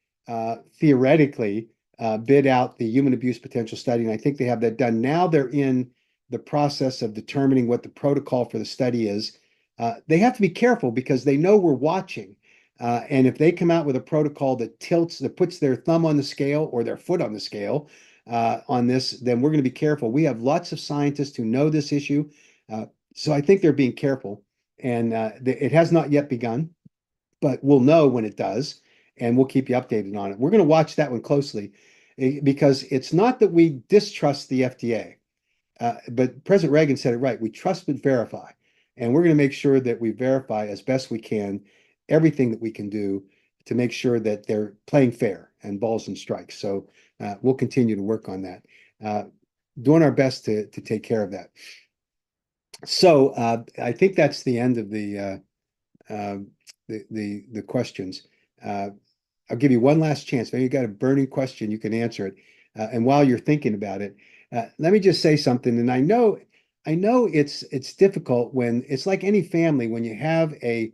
theoretically bid out the human abuse potential study, and I think they have that done. Now they're in the process of determining what the protocol for the study is. They have to be careful because they know we're watching. And if they come out with a protocol that puts their thumb on the scale or their foot on the scale on this, then we're going to be careful. We have lots of scientists who know this issue. So I think they're being careful. And it has not yet begun, but we'll know when it does, and we'll keep you updated on it. We're going to watch that one closely because it's not that we distrust the FDA, but President Reagan said it right. We trust but verify. And we're going to make sure that we verify as best we can everything that we can do to make sure that they're playing fair and balls and strikes. So we'll continue to work on that, doing our best to take care of that. So I think that's the end of the questions. I'll give you one last chance. Maybe you got a burning question, you can answer it. And while you're thinking about it, let me just say something. And I know it's difficult when it's like any family, when you have a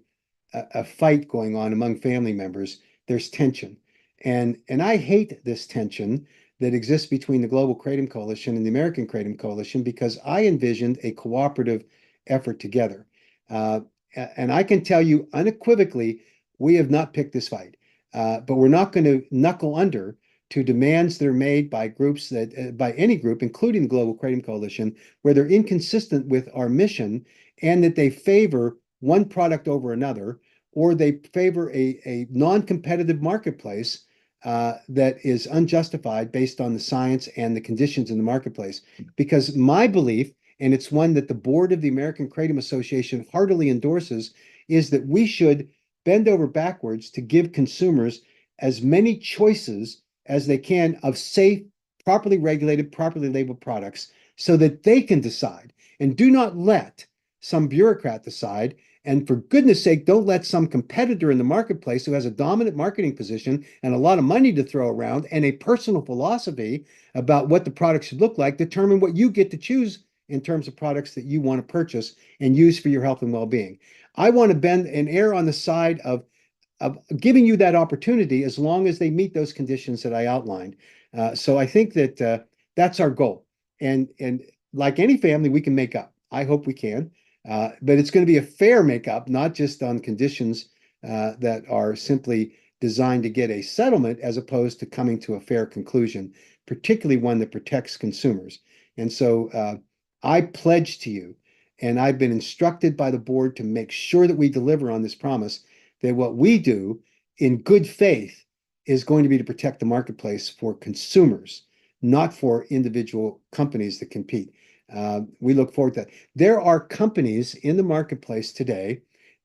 fight going on among family members, there's tension. And I hate this tension that exists between the Global Kratom Coalition and the American Kratom Coalition, because I envisioned a cooperative effort together. And I can tell you unequivocally, we have not picked this fight, but we're not going to knuckle under to demands that are made by groups by any group, including the Global Kratom Coalition, where they're inconsistent with our mission and that they favor one product over another, or they favor a non-competitive marketplace that is unjustified based on the science and the conditions in the marketplace. Because my belief, and it's one that the board of the American Kratom Association heartily endorses, is that we should bend over backwards to give consumers as many choices as they can of safe, properly regulated, properly labeled products so that they can decide. And do not let some bureaucrat decide. And for goodness sake, don't let some competitor in the marketplace who has a dominant marketing position and a lot of money to throw around and a personal philosophy about what the product should look like determine what you get to choose in terms of products that you want to purchase and use for your health and well-being. I want to bend and err on the side of giving you that opportunity as long as they meet those conditions that I outlined. So I think that that's our goal. And like any family, we can make up. I hope we can. But it's going to be a fair makeup, not just on conditions that are simply designed to get a settlement as opposed to coming to a fair conclusion, particularly one that protects consumers. And so I pledge to you, and I've been instructed by the board to make sure that we deliver on this promise, that what we do in good faith is going to be to protect the marketplace for consumers, not for individual companies that compete. We look forward to that. There are companies in the marketplace today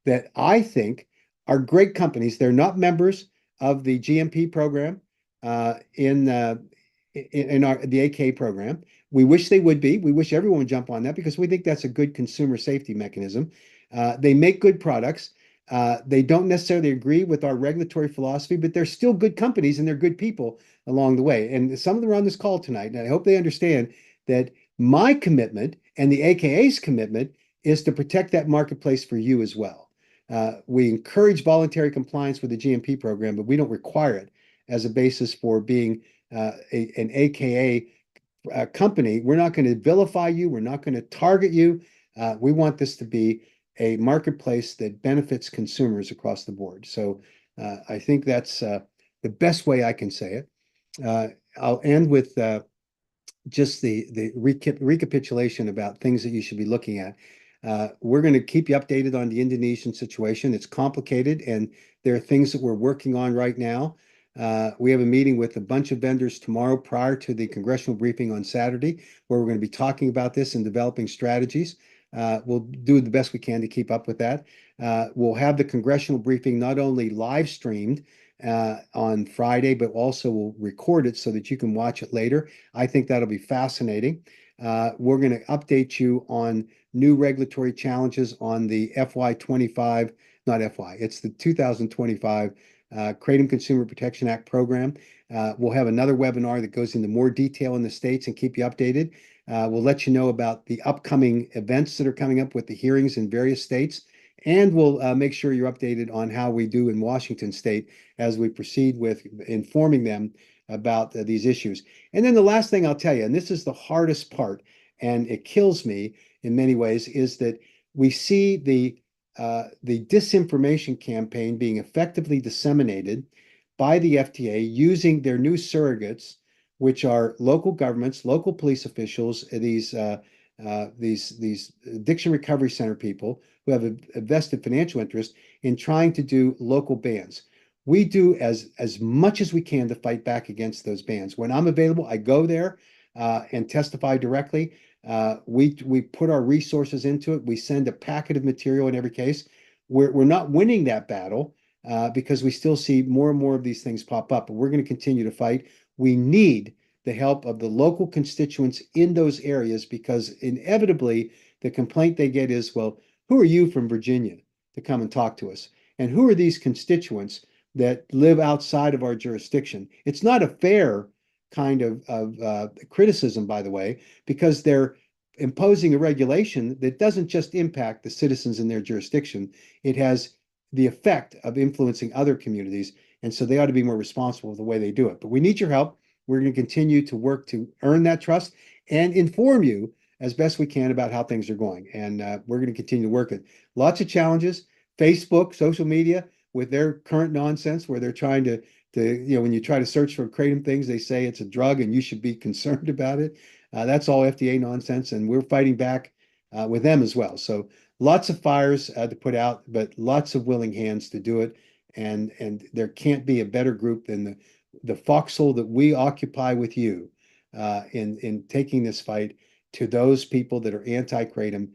that I think are great companies. They're not members of the GMP program in the AK program. We wish they would be. We wish everyone would jump on that because we think that's a good consumer safety mechanism. They make good products. They don't necessarily agree with our regulatory philosophy, but they're still good companies and they're good people along the way. And some of them are on this call tonight, and I hope they understand that my commitment and the AKA's commitment is to protect that marketplace for you as well. We encourage voluntary compliance with the GMP program, but we don't require it as a basis for being an AKA company. We're not going to vilify you. We're not going to target you. We want this to be a marketplace that benefits consumers across the board. So I think that's the best way I can say it. I'll end with just the recapitulation about things that you should be looking at. We're going to keep you updated on the Indonesian situation. It's complicated, and there are things that we're working on right now. We have a meeting with a bunch of vendors tomorrow prior to the congressional briefing on Saturday, where we're going to be talking about this and developing strategies. We'll do the best we can to keep up with that. We'll have the congressional briefing not only live streamed on Friday, but also we'll record it so that you can watch it later. I think that'll be fascinating. We're going to update you on new regulatory challenges on the FY25, not FY, it's the 2025 Kratom Consumer Protection Act program. We'll have another webinar that goes into more detail in the states and keep you updated. We'll let you know about the upcoming events that are coming up with the hearings in various states. And we'll make sure you're updated on how we do in Washington State as we proceed with informing them about these issues. And then the last thing I'll tell you, and this is the hardest part, and it kills me in many ways, is that we see the disinformation campaign being effectively disseminated by the FDA using their new surrogates, which are local governments, local police officials, these addiction recovery center people who have a vested financial interest in trying to do local bans. We do as much as we can to fight back against those bans. When I'm available, I go there and testify directly. We put our resources into it. We send a packet of material in every case. We're not winning that battle because we still see more and more of these things pop up, but we're going to continue to fight. We need the help of the local constituents in those areas because inevitably the complaint they get is, well, who are you from Virginia to come and talk to us? And who are these constituents that live outside of our jurisdiction? It's not a fair kind of criticism, by the way, because they're imposing a regulation that doesn't just impact the citizens in their jurisdiction. It has the effect of influencing other communities. And so they ought to be more responsible with the way they do it. But we need your help. We're going to continue to work to earn that trust and inform you as best we can about how things are going. And we're going to continue to work it. Lots of challenges. Facebook, social media, with their current nonsense, where they're trying to when you try to search for kratom things, they say it's a drug and you should be concerned about it. That's all FDA nonsense, and we're fighting back with them as well. So lots of fires to put out, but lots of willing hands to do it. And there can't be a better group than the foxhole that we occupy with you in taking this fight to those people that are anti-kratom.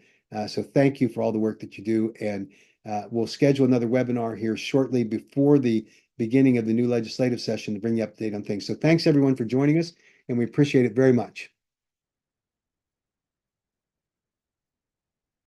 So thank you for all the work that you do, and we'll schedule another webinar here shortly before the beginning of the new legislative session to bring you update on things. So thanks everyone for joining us, and we appreciate it very much.